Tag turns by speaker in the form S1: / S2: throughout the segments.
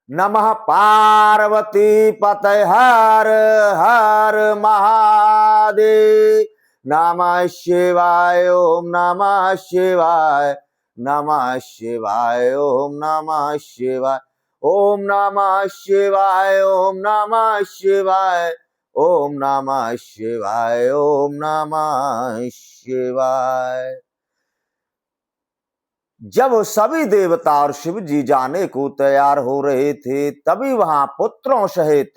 S1: नमः पार्वती पतये हर हर महादेव। नमः शिवाय ओम नमः शिवाय नमः शिवाय ओम नमः शिवाय ओम नमः शिवाय ओम नमः शिवाय ओम नमः शिवाय ओम नमः शिवाय। जब सभी देवता और शिव जी जाने को तैयार हो रहे थे, तभी वहां पुत्रों सहित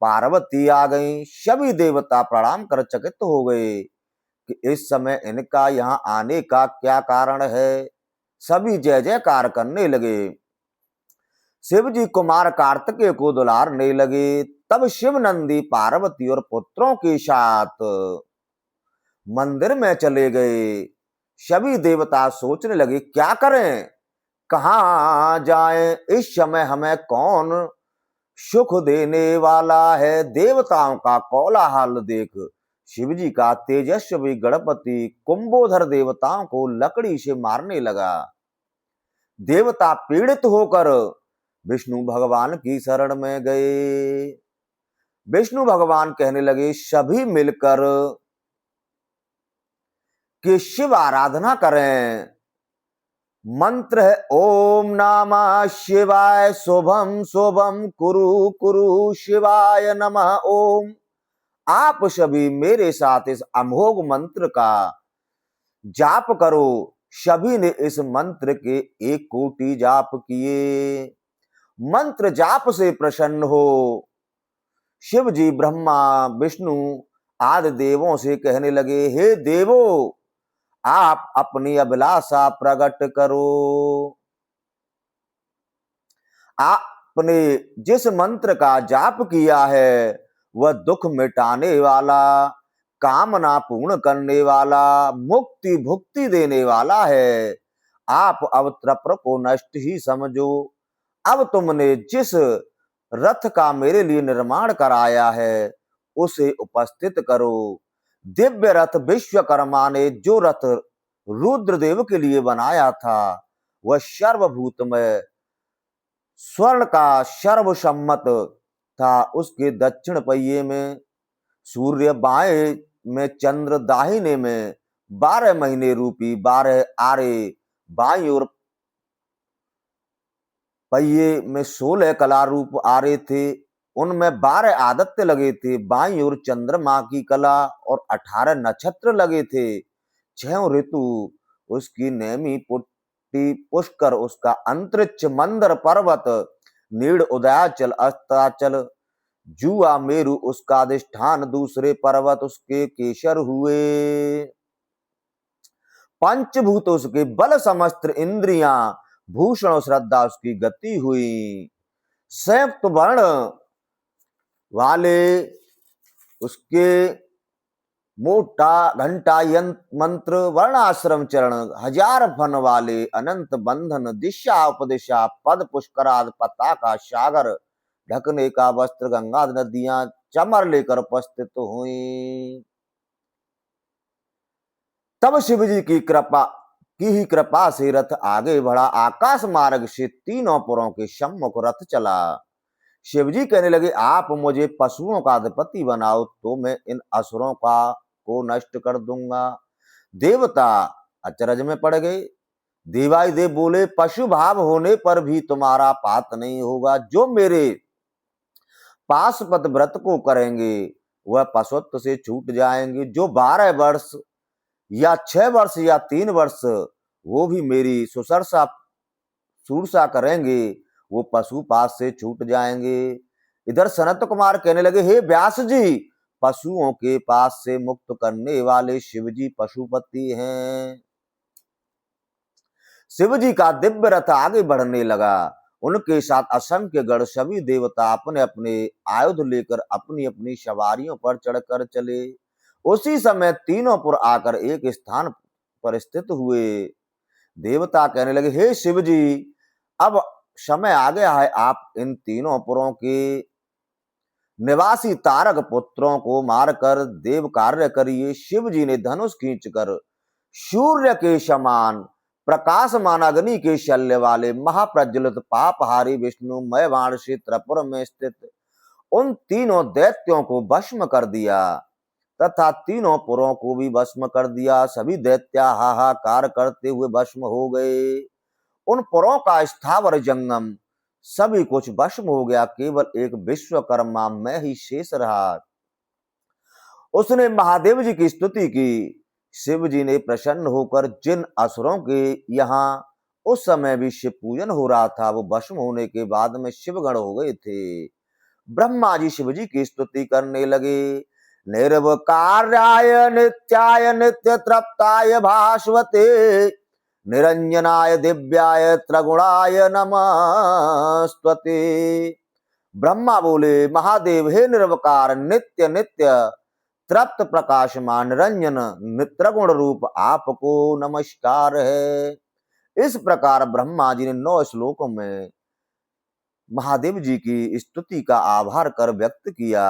S1: पार्वती आ गईं। सभी देवता प्रणाम कर चकित हो गए कि इस समय इनका यहाँ आने का क्या कारण है। सभी जय जयकार करने लगे। शिव जी कुमार कार्तिकेय को दुलारने लगे। तब शिव नंदी पार्वती और पुत्रों के साथ मंदिर में चले गए। सभी देवता सोचने लगे क्या करें, कहां जाएं, इस समय हमें कौन सुख देने वाला है। देवताओं का कोलाहल देख शिव जी का तेजस्वी गणपति कुंभोधर देवताओं को लकड़ी से मारने लगा। देवता पीड़ित होकर विष्णु भगवान की शरण में गए। विष्णु भगवान कहने लगे सभी मिलकर कि शिव आराधना करें। मंत्र है ओम नमः शिवाय शुभम शुभम कुरु कुरु शिवाय नमः ओम। आप सभी मेरे साथ इस अमोघ मंत्र का जाप करो। सभी ने इस मंत्र के 1 कोटि जाप किए। मंत्र जाप से प्रसन्न हो शिव जी ब्रह्मा विष्णु आदि देवों से कहने लगे हे देवो, आप अपनी अभिलाषा प्रकट करो। आपने जिस मंत्र का जाप किया है वह दुख मिटाने वाला, कामना पूर्ण करने वाला, मुक्ति भुक्ति देने वाला है। आप अब त्रप्र को नष्ट ही समझो। अब तुमने जिस रथ का मेरे लिए निर्माण कराया है उसे उपस्थित करो। दिव्य रथ विश्वकर्मा ने जो रथ रुद्रदेव के लिए बनाया था वह सर्वभूतमय स्वर्ण का सर्वसम्मत था। उसके दक्षिण पहिए में सूर्य, बाएं में चंद्र, दाहिने में 12 महीने रूपी 12 आरे, बाईं ओर पहिए में 16 कला रूप आरे थे। उनमें 12 आदित्य लगे थे। बाईं ओर चंद्रमा की कला और 18 नक्षत्र लगे थे। 6 ऋतु उसकी नेमी पुट्टी पुष्कर, उसका अंतरिक्ष मंदर पर्वत, नीड़ उदयाचल अस्ताचल, जुआ मेरु उसका अधिष्ठान, दूसरे पर्वत उसके केसर हुए। पंचभूत उसके बल, समस्त इंद्रियां, भूषण श्रद्धा उसकी गति हुई। संयुक्त वर्ण वाले उसके मोटा घंटा यंत्र मंत्र, वर्णाश्रम चरण, 1000 फन वाले अनंत बंधन, दिशा उपदिशा, पद पुष्कराद, पताका सागर, ढकने का वस्त्र, गंगा नदियां चमर लेकर उपस्थित हुई। तब शिव जी की ही कृपा से रथ आगे बढ़ा। आकाश मार्ग से तीनों पुरों के सम्मुख रथ चला। शिव जी कहने लगे आप मुझे पशुओं का अधिपति बनाओ तो मैं इन असुरों का को नष्ट कर दूंगा। देवता अचरज में पड़ गए। देवाधिदेव बोले पशु भाव होने पर भी तुम्हारा पात नहीं होगा। जो मेरे पाशुपत व्रत को करेंगे वह पशुत्व से छूट जाएंगे। जो 12 वर्ष या 6 वर्ष या 3 वर्ष वो भी मेरी सुरसा करेंगे वो पशुपात से छूट जाएंगे। इधर सनत कुमार कहने लगे हे व्यास जी, पशुओं के पास से मुक्त करने वाले शिव जी पशुपति हैं। शिव जी का दिव्य रथ आगे बढ़ने लगा। उनके साथ असंख्य गण सभी देवता अपने अपने आयुध लेकर अपनी अपनी सवारियों पर चढ़कर चले। उसी समय तीनों पुर आकर एक स्थान पर स्थित हुए। देवता कहने लगे हे शिव जी, अब समय आ गया है, आप इन तीनों पुरों के निवासी तारक पुत्रों को मारकर देव कार्य करिए। शिव जी ने धनुष खींचकर सूर्य के समान प्रकाशमान अग्नि के शल्य वाले महाप्रज्वलित पापहारी विष्णु मय बाण से त्रिपुर में स्थित उन तीनों दैत्यों को भस्म कर दिया तथा तीनों पुरों को भी भस्म कर दिया। सभी दैत्य हाहाकार करते हुए भस्म हो गए। उन पुरों का स्थावर जंगम सभी कुछ भस्म हो गया। केवल एक विश्वकर्मा मैं ही शेष रहा। उसने महादेव जी की स्तुति की। शिव जी ने प्रसन्न होकर जिन असुरों के यहाँ उस समय भी शिव पूजन हो रहा था वो भस्म होने के बाद में शिवगण हो गए थे। ब्रह्मा जी शिव जी की स्तुति करने लगे। निर्वकार्याय नित्याय नित्य तृप्ताय भास्वते निरंजनाय दिव्याय त्रिगुणाय नमस्ते। ब्रह्मा बोले, महादेव हे निर्वकार नित्य नित्य तृप्त प्रकाशमान निरंजन त्रिगुण रूप आपको नमस्कार है। इस प्रकार ब्रह्मा जी ने 9 श्लोकों में महादेव जी की स्तुति का आभार कर व्यक्त किया।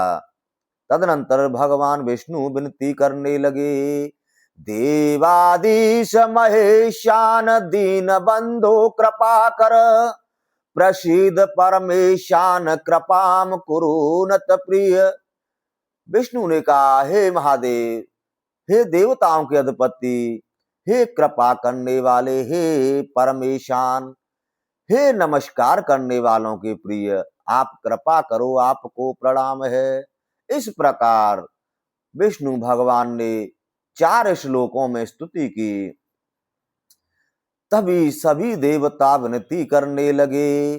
S1: तदनंतर भगवान विष्णु विनती करने लगे, देवाधीश महेशान दीन बंधो कृपा कर प्रसीद परमेशान कृपाम कुरुनत प्रिय। विष्णु ने कहा, हे महादेव, हे देवताओं के अधिपति, हे कृपा करने वाले, हे परमेशान, हे नमस्कार करने वालों के प्रिय, आप कृपा करो, आपको प्रणाम है। इस प्रकार विष्णु भगवान ने 4 श्लोकों में स्तुति की। तभी सभी देवता विनती करने लगे,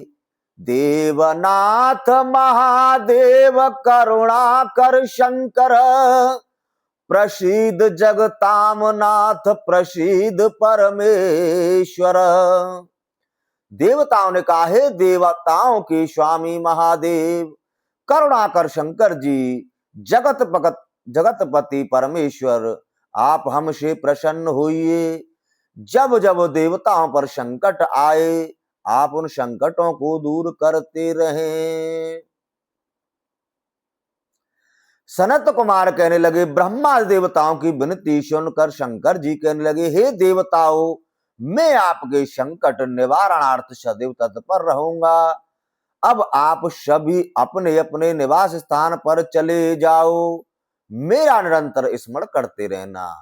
S1: देवनाथ महादेव करुणा कर शंकर प्रसीद जगताम नाथ प्रसीद परमेश्वर। देवताओं ने कहा, हे देवताओं के स्वामी महादेव, करुणाकर शंकर जी, जगतपति परमेश्वर, आप हमसे प्रसन्न होइए। जब जब देवताओं पर संकट आए आप उन संकटों को दूर करते रहें। सनत कुमार कहने लगे, ब्रह्मा देवताओं की विनती सुनकर शंकर जी कहने लगे, हे देवताओं, मैं आपके संकट निवारणार्थ सदैव तत्पर रहूंगा। अब आप सभी अपने अपने निवास स्थान पर चले जाओ, मेरा निरंतर स्मरण करते रहना।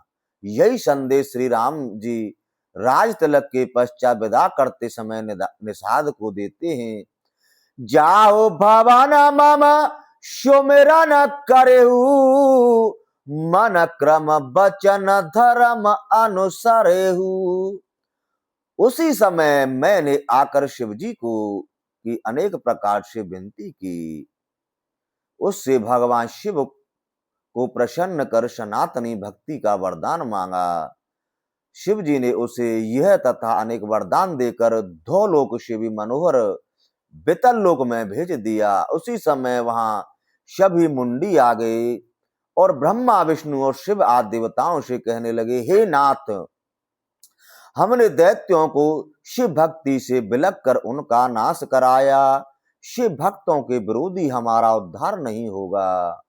S1: यही संदेश श्री राम जी राज तिलक के पश्चात विदा करते समय निषाद को देते हैं। जाओ भवन मम सुमिरन करेहु मन क्रम बचन धर्म अनुसरेहु। उसी समय मैंने आकर शिव जी को की अनेक प्रकार से विनती की। उससे भगवान शिव को प्रसन्न कर सनातनी भक्ति का वरदान मांगा। शिव जी ने उसे यह तथा अनेक वरदान देकर धोलोक शिवी मनोहर बितल लोक में भेज दिया। उसी समय वहां सभी मुंडी आ गए और ब्रह्मा विष्णु और शिव आदि देवताओं से कहने लगे, हे नाथ, हमने दैत्यों को शिव भक्ति से बिलक कर उनका नाश कराया। शिव भक्तों के विरोधी हमारा उद्धार नहीं होगा।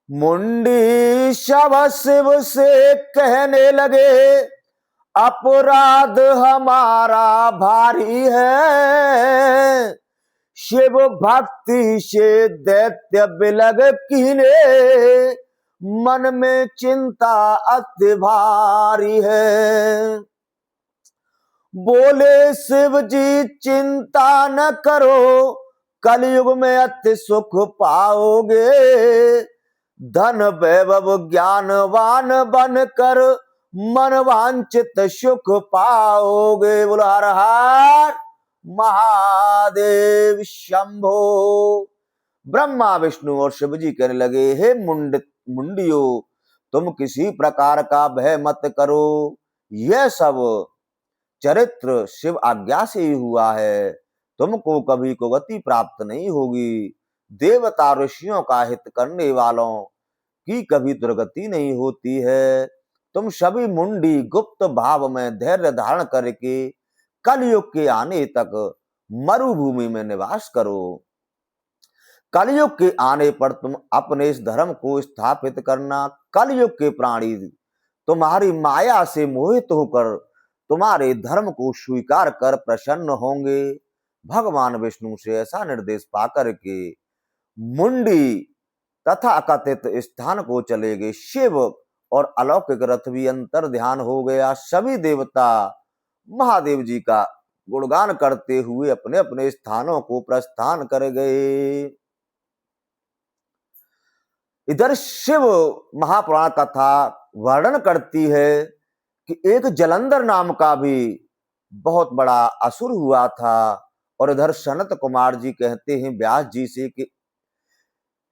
S1: मुंडी शव शिव से कहने लगे, अपराध हमारा भारी है। शिव भक्ति से दैत्य बिलग कीने, मन में चिंता अति भारी है। बोले शिव जी, चिंता न करो, कलयुग में अति सुख पाओगे। धन वैभव ज्ञानवान बनकर मन वांछित सुख पाओगे। बोलो हर हर महादेव शंभो। ब्रह्मा विष्णु और शिव जी कहने लगे, हे मुंडियो, तुम किसी प्रकार का भय मत करो। यह सब चरित्र शिव आज्ञा से ही हुआ है। तुमको कभी को गति प्राप्त नहीं होगी। देवता ऋषियों का हित करने वालों की कभी दुर्गति नहीं होती है। तुम सभी मुंडी गुप्त भाव में धैर्य धारण करके कलयुग के आने तक मरुभूमि में निवास करो। कलयुग के आने पर तुम अपने इस धर्म को स्थापित करना। कलयुग के प्राणी तुम्हारी माया से मोहित होकर तुम्हारे धर्म को स्वीकार कर प्रसन्न होंगे। भगवान विष्णु से ऐसा निर्देश पाकर के मुंडी तथा कथित स्थान को चले गए। शिव और अलौकिक रथ भी अंतर ध्यान हो गया। सभी देवता महादेव जी का गुणगान करते हुए अपने अपने स्थानों को प्रस्थान कर गए। इधर शिव महापुराण कथा वर्णन करती है कि एक जलंधर नाम का भी बहुत बड़ा असुर हुआ था। और इधर सनत कुमार जी कहते हैं व्यास जी से कि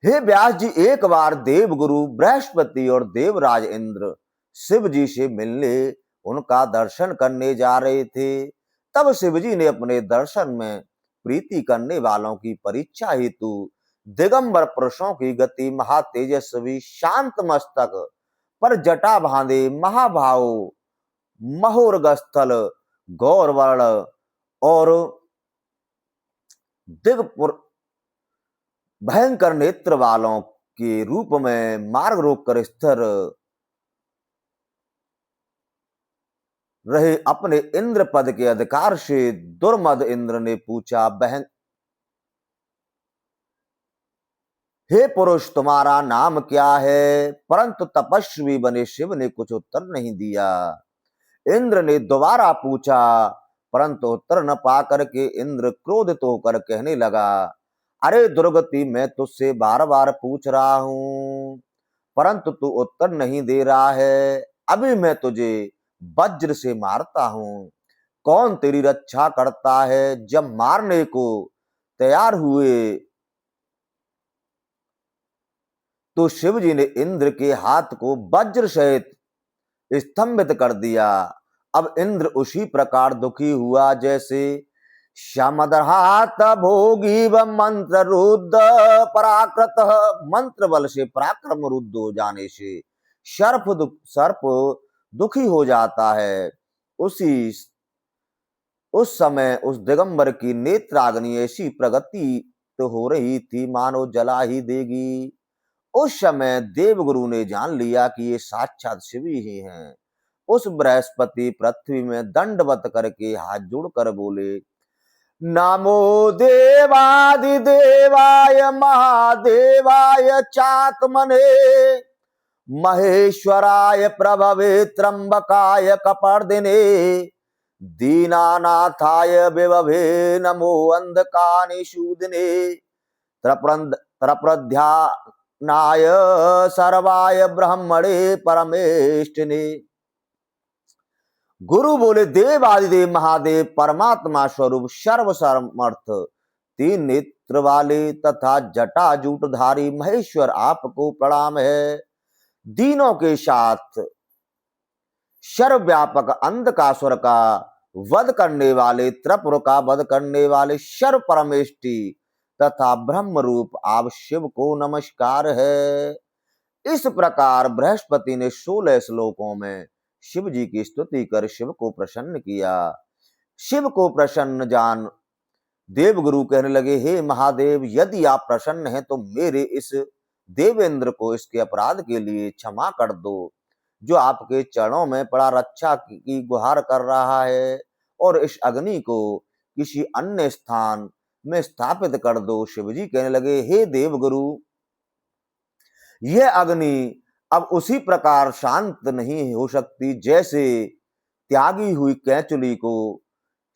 S1: हे व्यास जी, एक बार देवगुरु बृहस्पति और देवराज इंद्र शिव जी से मिलने उनका दर्शन करने जा रहे थे। तब शिव जी ने अपने दर्शन में प्रीति करने वालों की परीक्षा हेतु दिगंबर पुरुषों की गति महातेजस्वी शांत मस्तक पर जटा बांधे महाभाव महोरगस्थल गौरवर्ण और दिगपुर भयंकर नेत्र वालों के रूप में मार्ग रोक कर स्थिर रहे अपने इंद्र पद के अधिकार से दुर्मद इंद्र ने पूछा, बहन हे पुरुष, तुम्हारा नाम क्या है? परंतु तपस्वी बने शिव ने कुछ उत्तर नहीं दिया। इंद्र ने दोबारा पूछा, परंतु उत्तर न पाकर के इंद्र क्रोधित होकर कहने लगा, अरे दुर्गति, मैं तुझसे बार बार पूछ रहा हूं परंतु तू उत्तर नहीं दे रहा है। अभी मैं तुझे वज्र से मारता हूं। कौन तेरी रक्षा करता है? जब मारने को तैयार हुए तो शिव जी ने इंद्र के हाथ को वज्र सहित स्तंभित कर दिया। अब इंद्र उसी प्रकार दुखी हुआ जैसे शमदहात भोगी व मंत्र रुद्ध पराकृत। मंत्र बल से पराक्रम रुद्ध हो जाने से सर्प दुखी हो जाता है। उस समय उस दिगंबर की नेत्राग्नि ऐसी प्रगति तो हो रही थी मानो जला ही देगी। उस समय देवगुरु ने जान लिया कि ये साक्षात शिव ही हैं। उस बृहस्पति पृथ्वी में दंडवत करके हाथ जोड़कर बोले, नमो देवादिदेवाय महादेवाय चात्मने महेश्वराय प्रभवे त्र्यंबकाय कपर्दिने दीनानाथाय विभवे नमो अंधकानिषूदिने त्रप्रध्यानाय सर्वाय ब्रह्मणे परमेष्ठिने। गुरु बोले, देव आदिदेव महादेव परमात्मा स्वरूप सर्वसमर्थ तीन नेत्र वाले तथा जटा जूटधारी महेश्वर आपको प्रणाम है। दीनों के साथ सर्वव्यापक अंधकासुर का वध करने वाले, त्रिपुर का वध करने वाले सर्व परमेष्टि तथा ब्रह्म रूप आप शिव को नमस्कार है। इस प्रकार बृहस्पति ने 16 श्लोकों में शिव जी की स्तुति कर शिव को प्रसन्न किया। शिव को प्रसन्न जान देवगुरु कहने लगे, हे महादेव, यदि आप प्रसन्न हैं तो मेरे इस देवेंद्र को इसके अपराध के लिए क्षमा कर दो, जो आपके चरणों में पड़ा रक्षा की गुहार कर रहा है, और इस अग्नि को किसी अन्य स्थान में स्थापित कर दो। शिव जी कहने लगे, हे देवगुरु, यह अग्नि अब उसी प्रकार शांत नहीं हो सकती जैसे त्यागी हुई कैचुली को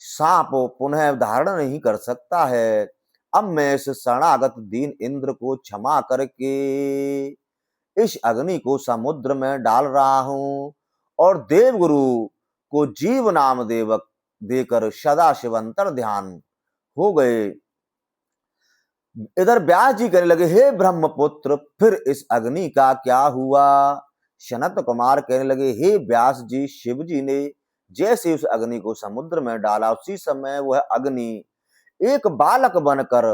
S1: सांप पुनः धारण नहीं कर सकता है। अब मैं इस शरणागत दीन इंद्र को क्षमा करके इस अग्नि को समुद्र में डाल रहा हूं, और देवगुरु को जीव नाम देकर सदा शिव अंतर ध्यान हो गए। इधर व्यास जी कहने लगे, हे ब्रह्मपुत्र, फिर इस अग्नि का क्या हुआ? सनत कुमार कहने लगे, हे व्यास जी, शिव जी ने जैसे उस अग्नि को समुद्र में डाला, उसी समय वह अग्नि एक बालक बनकर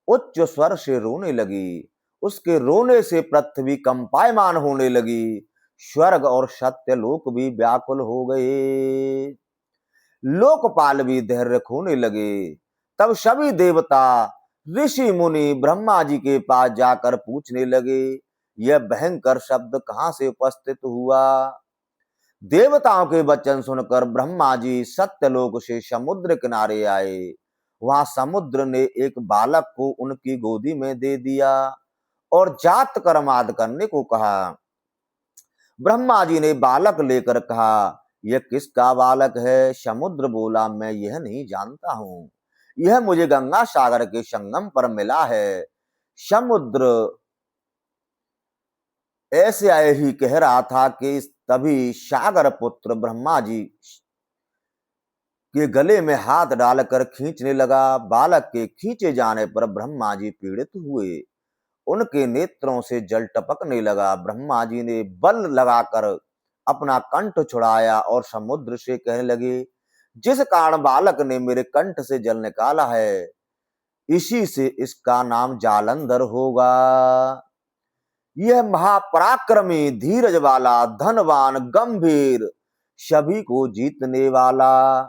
S1: उच्च स्वर से रोने लगी। उसके रोने से पृथ्वी कंपायमान होने लगी। स्वर्ग और सत्य लोक भी व्याकुल हो गए। लोकपाल भी धैर्य खोने लगे। तब सभी देवता, ऋषि मुनि ब्रह्मा जी के पास जाकर पूछने लगे, यह भयंकर शब्द कहां से उपस्थित हुआ? देवताओं के वचन सुनकर ब्रह्मा जी सत्यलोक से समुद्र किनारे आए। वहां समुद्र ने एक बालक को उनकी गोदी में दे दिया और जात कर्माद करने को कहा। ब्रह्मा जी ने बालक लेकर कहा, यह किसका बालक है? समुद्र बोला, मैं यह नहीं जानता हूं, यह मुझे गंगा सागर के संगम पर मिला है। समुद्र ऐसे आए ही कह रहा था कि तभी सागर पुत्र ब्रह्मा जी के गले में हाथ डालकर खींचने लगा। बालक के खींचे जाने पर ब्रह्मा जी पीड़ित हुए, उनके नेत्रों से जल टपकने लगा। ब्रह्मा जी ने बल लगाकर अपना कंठ छुड़ाया और समुद्र से कहने लगे, जिस कारण बालक ने मेरे कंठ से जल निकाला है, इसी से इसका नाम जालंधर होगा। यह महापराक्रमी, धीरज वाला, धनवान, गंभीर, सभी को जीतने वाला,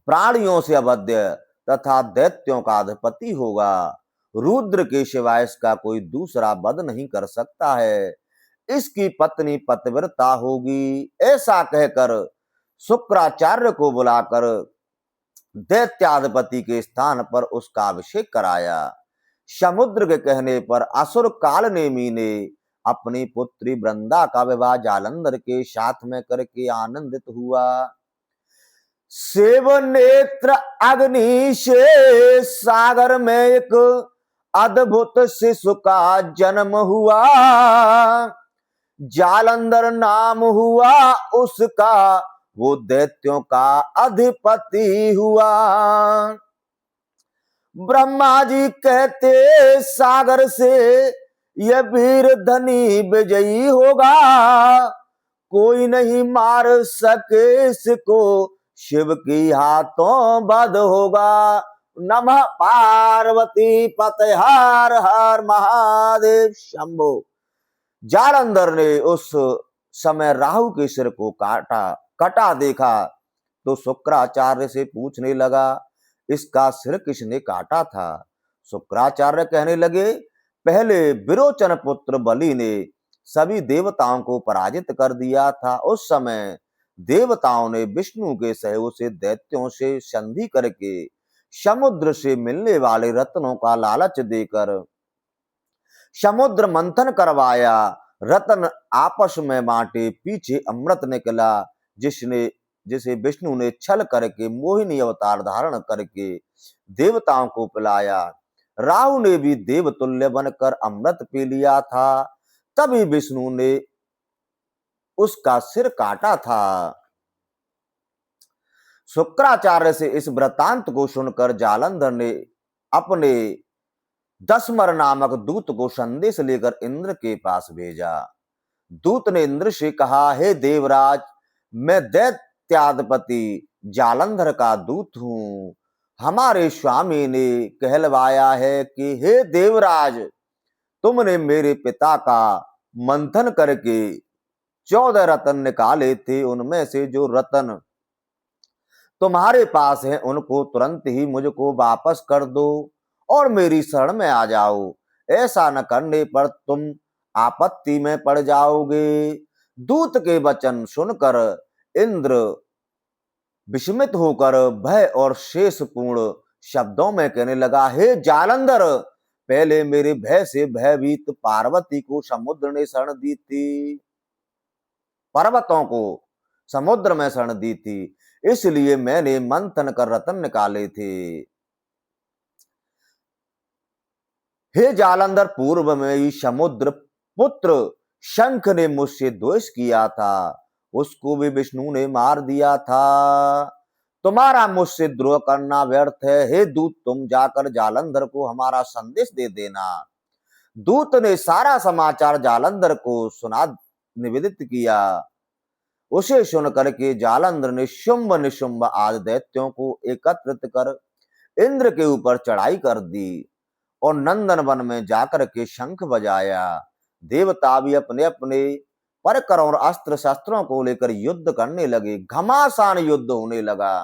S1: प्राणियों से अवध्य तथा दैत्यों का अधिपति होगा। रुद्र के सिवाय इसका कोई दूसरा वध नहीं कर सकता है। इसकी पत्नी पतिव्रता होगी। ऐसा कहकर शुक्राचार्य को बुलाकर दैत्याधिपति के स्थान पर उसका अभिषेक कराया। समुद्र के कहने पर असुर कालनेमी ने अपनी पुत्री वृंदा का विवाह जालंधर के साथ में करके आनंदित हुआ। सेव नेत्र अग्नि से सागर में एक अद्भुत शिशु का जन्म हुआ। जालंधर नाम हुआ उसका, वो दैत्यों का अधिपति हुआ। ब्रह्मा जी कहते सागर से, यह वीर धनी विजयी होगा, कोई नहीं मार सके इसको, शिव की हाथों बध होगा। नमः पार्वती पते, हर हर महादेव शंभो। जालंधर ने उस समय राहु के सिर को कटा देखा तो शुक्राचार्य से पूछने लगा, इसका सिर किसने काटा था? शुक्राचार्य कहने लगे, पहले विरोचन पुत्र बलि ने सभी देवताओं को पराजित कर दिया था। उस समय देवताओं ने विष्णु के सहयोग से दैत्यों से संधि करके समुद्र से मिलने वाले रत्नों का लालच देकर समुद्र मंथन करवाया। रत्न आपस में बांटे, पीछे अमृत निकला, जिसे विष्णु ने छल करके मोहिनी अवतार धारण करके देवताओं को पिलाया। राहु ने भी देवतुल्य बनकर अमृत पी लिया था, तभी विष्णु ने उसका सिर काटा था। शुक्राचार्य से इस वृतांत को सुनकर जालंधर ने अपने दशमर नामक दूत को संदेश लेकर इंद्र के पास भेजा। दूत ने इंद्र से कहा, हे देवराज, मैं दैत्याधिपति जालंधर का दूत हूं। हमारे स्वामी ने कहलवाया है कि हे देवराज, तुमने मेरे पिता का मंथन करके 14 रत्न निकाले थे, उनमें से जो रत्न तुम्हारे पास है उनको तुरंत ही मुझको वापस कर दो और मेरी शरण में आ जाओ। ऐसा न करने पर तुम आपत्ति में पड़ जाओगे। दूत के वचन सुनकर इंद्र विस्मित होकर भय और शेषपूर्ण शब्दों में कहने लगा, हे जालंधर, पहले मेरे भय से भयभीत पार्वती को समुद्र ने शरण दी थी, पर्वतों को समुद्र में शरण दी थी, इसलिए मैंने मंथन कर रत्न निकाले थे। हे जालंधर, पूर्व में ही समुद्र पुत्र शंख ने मुझसे द्वेष किया था, उसको भी विष्णु ने मार दिया था। तुम्हारा मुझसे द्रोह करना व्यर्थ है। हे दूत, तुम जाकर जालंधर को हमारा संदेश दे देना। दूत ने सारा समाचार जालंधर को सुना निवेदित किया। उसे सुनकर के जालंधर ने शुंभ निशुंभ आदि दैत्यों को एकत्रित कर इंद्र के ऊपर चढ़ाई कर दी और नंदन वन में जाकर के शंख बजाया। देवता भी अपने अपने परकर और अस्त्र शस्त्रों को लेकर युद्ध करने लगे। घमासान युद्ध होने लगा।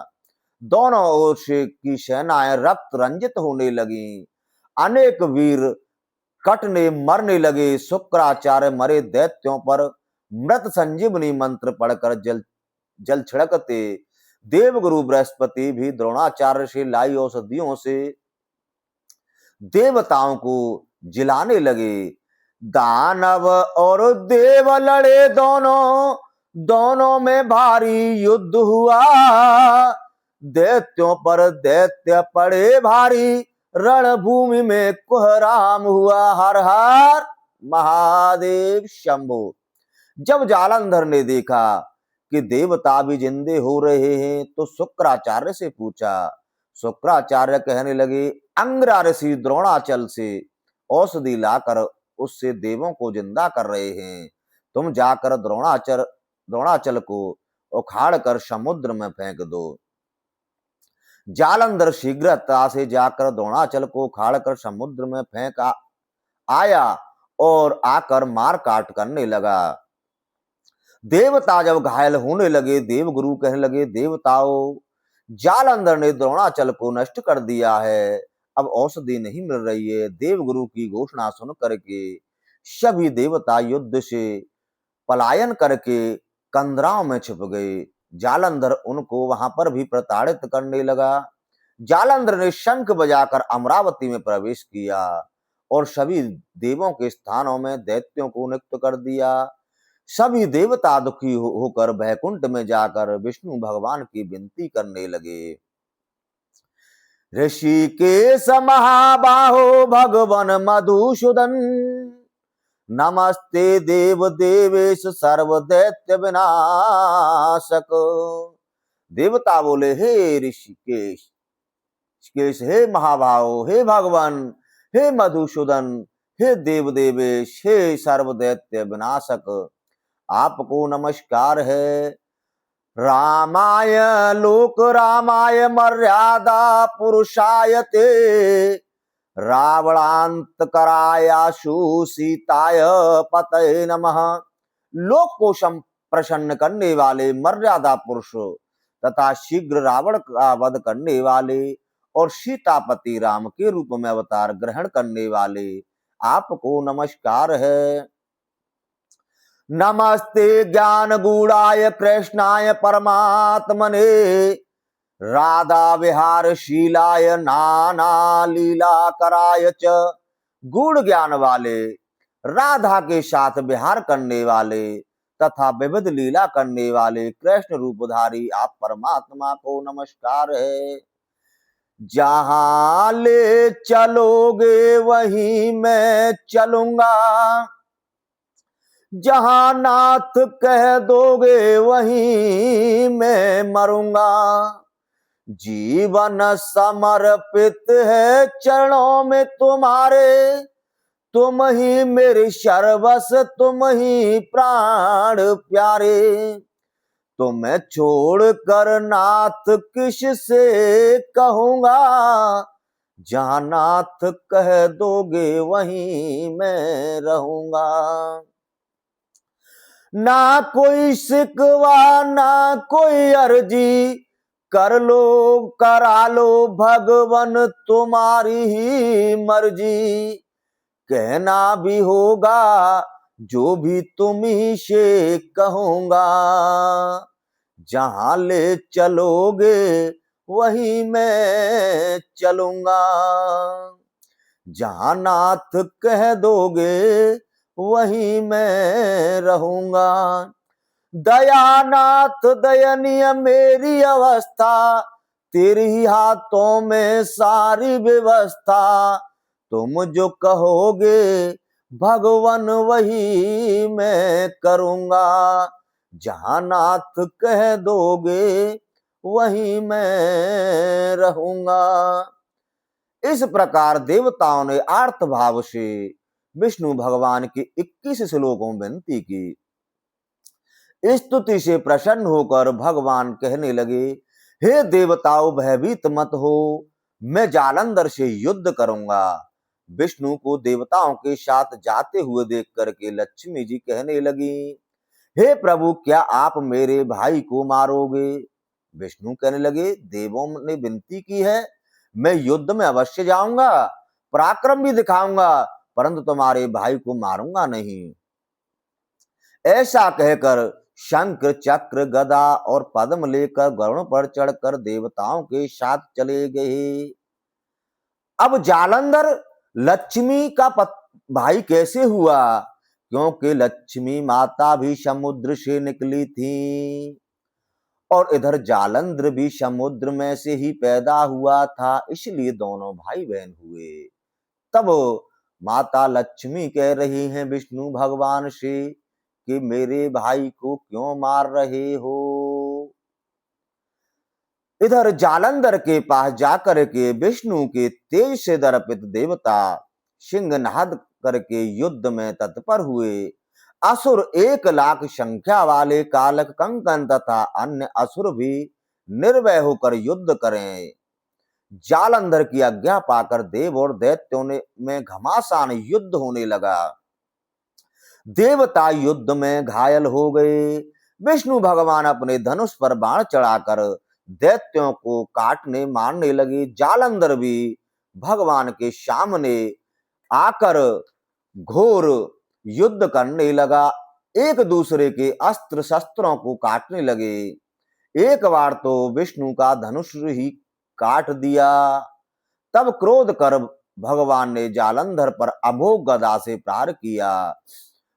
S1: दोनों ओर से की सेनाएं रक्त रंजित होने लगी। अनेक वीर कटने मरने लगे। शुक्राचार्य मरे दैत्यों पर मृत संजीवनी मंत्र पढ़कर जल जल छिड़कते। देवगुरु बृहस्पति भी द्रोणाचार्य से लाई औषधियों से देवताओं को जिलाने लगे। दानव और देव लड़े दोनों, दोनों में भारी युद्ध हुआ। दैत्यों पर दैत्य पड़े भारी, रणभूमि में कोहराम हुआ। हर हर महादेव शंभो। जब जालंधर ने देखा कि देवता भी जिंदे हो रहे हैं तो शुक्राचार्य से पूछा। शुक्राचार्य कहने लगे, अंगिरा ऋषि द्रोणाचल से औषधि लाकर उससे देवों को जिंदा कर रहे हैं। तुम जाकर द्रोणाचल को उखाड़ कर समुद्र में फेंक दो। जालंधर शीघ्रता से जाकर द्रोणाचल को उखाड़ कर समुद्र में फेंक आया और आकर मार काट करने लगा। देवता जब घायल होने लगे, देवगुरु कहने लगे, देवताओं, जालंधर ने द्रोणाचल को नष्ट कर दिया है, अब औषधि नहीं मिल रही है। देवगुरु की घोषणा सुन करके सभी देवता युद्ध से पलायन करके कंदराओं में छिप गए। जालंधर उनको वहां पर भी प्रताड़ित करने लगा। जालंधर ने शंख बजाकर अमरावती में प्रवेश किया और सभी देवों के स्थानों में दैत्यों को नियुक्त कर दिया। सभी देवता दुखी होकर वैकुंठ में जाकर विष्णु भगवान की विनती करने लगे। ऋषिकेश महाबाहो भगवन मधुसूदन, नमस्ते देव देवेश सर्व दैत्य विनाशक। देवता बोले, हे ऋषिकेश, हे महाभाव, हे भगवान, हे मधुसूदन, हे देव देवेश, हे सर्व दैत्य विनाशक, आपको नमस्कार है। रामाय लोक रामाय मर्यादा पुरुषाय ते, रावणांत करायाशु सीताय पतये नमः। लोक को प्रसन्न करने वाले मर्यादा पुरुष तथा शीघ्र रावण का वध करने वाले और सीतापति राम के रूप में अवतार ग्रहण करने वाले आपको नमस्कार है। नमस्ते ज्ञान गूढ़ाय कृष्णाय परमात्मने, राधा विहार शीलाय नाना लीला कराय च। गूढ़ ज्ञान वाले, राधा के साथ विहार करने वाले तथा विविध लीला करने वाले कृष्ण रूपधारी आप परमात्मा को नमस्कार है। जहां ले चलोगे वहीं मैं चलूंगा, जहां नाथ कह दोगे वहीं मैं मरूंगा। जीवन समर्पित है चरणों में तुम्हारे, तुम ही मेरे सर्वस, तुम ही प्राण प्यारे। तुम्हें छोड़ कर नाथ किस से कहूंगा, जहां नाथ कह दोगे वहीं मैं रहूंगा। ना कोई शिकवा ना कोई अर्जी, कर लो करा लो भगवन तुम्हारी ही मर्जी। कहना भी होगा जो भी तुम ही से कहूंगा, जहां ले चलोगे वहीं मैं चलूंगा। जहां नाथ कह दोगे वहीं मैं रहूंगा। दयानाथ दयनीय मेरी अवस्था, तेरे ही हाथों में सारी व्यवस्था। तुम जो कहोगे भगवान वही मैं करूंगा, जहां नाथ कह दोगे वहीं मैं रहूंगा। इस प्रकार देवताओं ने आर्त भाव से विष्णु भगवान के 21 श्लोकों में विनती की। स्तुति से प्रसन्न होकर भगवान कहने लगे, हे देवताओं भयभीत मत हो, मैं जालंधर से युद्ध करूंगा। विष्णु को देवताओं के साथ जाते हुए देख करके लक्ष्मी जी कहने लगी, हे प्रभु, क्या आप मेरे भाई को मारोगे? विष्णु कहने लगे, देवों ने विनती की है, मैं युद्ध में अवश्य जाऊंगा, पराक्रम भी दिखाऊंगा, परंतु तुम्हारे भाई को मारूंगा नहीं। ऐसा कहकर शंख चक्र गदा और पद्म लेकर गरुड़ पर चढ़कर देवताओं के साथ चले गए। अब जालंधर लक्ष्मी का भाई कैसे हुआ, क्योंकि लक्ष्मी माता भी समुद्र से निकली थी और इधर जालंधर भी समुद्र में से ही पैदा हुआ था, इसलिए दोनों भाई बहन हुए। तब माता लक्ष्मी कह रही हैं विष्णु भगवान से कि मेरे भाई को क्यों मार रहे हो। इधर जालंधर के पास जाकर के विष्णु के तेज से दर्पित देवता सिंहनाद करके युद्ध में तत्पर हुए। असुर 1,00,000 संख्या वाले कालक कंकन तथा अन्य असुर भी निर्भय होकर युद्ध करें। जालंधर की आज्ञा पाकर देव और दैत्यों में घमासान युद्ध होने लगा। देवता युद्ध में घायल हो गए। विष्णु भगवान अपने धनुष पर बाण चढ़ाकर दैत्यों को काटने मारने लगे। जालंधर भी भगवान के सामने आकर घोर युद्ध करने लगा, एक दूसरे के अस्त्र शस्त्रों को काटने लगे। एक बार तो विष्णु का धनुष ही काट दिया। तब क्रोध कर भगवान ने जालंधर पर अमोघ गदा से प्रहार किया।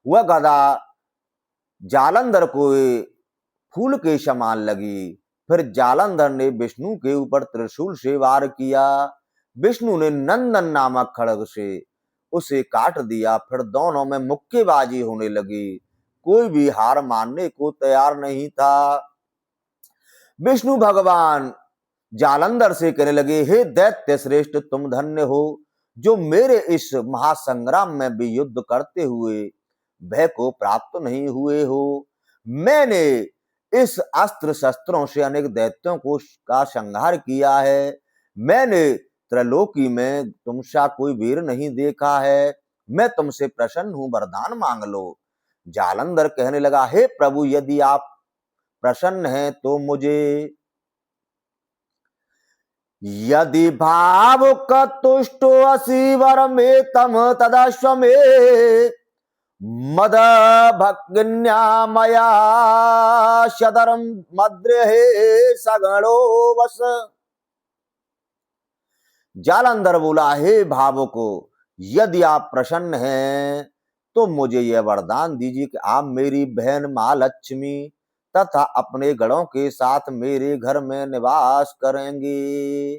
S1: वह गदा जालंधर को फूल के समान लगी। फिर जालंधर ने विष्णु के ऊपर त्रिशूल से वार किया। विष्णु ने नंदन नामक खड्ग से उसे काट दिया। फिर दोनों में मुक्केबाजी होने लगी। कोई भी हार मानने को तैयार नहीं था। विष्णु भगवान जालंधर से कहने लगे, हे दैत्य श्रेष्ठ, तुम धन्य हो जो मेरे इस महासंग्राम में भी युद्ध करते हुए भय को प्राप्त नहीं हुए हो। मैंने इस अस्त्र शस्त्रों से अनेक दैत्यों को का संहार किया है। मैंने त्रैलोकी में तुमसा कोई वीर नहीं देखा है। मैं तुमसे प्रसन्न हूं, वरदान मांग लो। जालंधर कहने लगा, हे प्रभु, यदि आप प्रसन्न हैं तो मुझे यदि भावुक तुष्टो असि वर में तम तदश्व में मद भग्न्या मया शदरम मद्रहे सगणो वस। जालंधर बोला, हे भावुको, यदि आप प्रसन्न हैं तो मुझे यह वरदान दीजिए कि आप मेरी बहन महालक्ष्मी तथा अपने गणों के साथ मेरे घर में निवास करेंगे।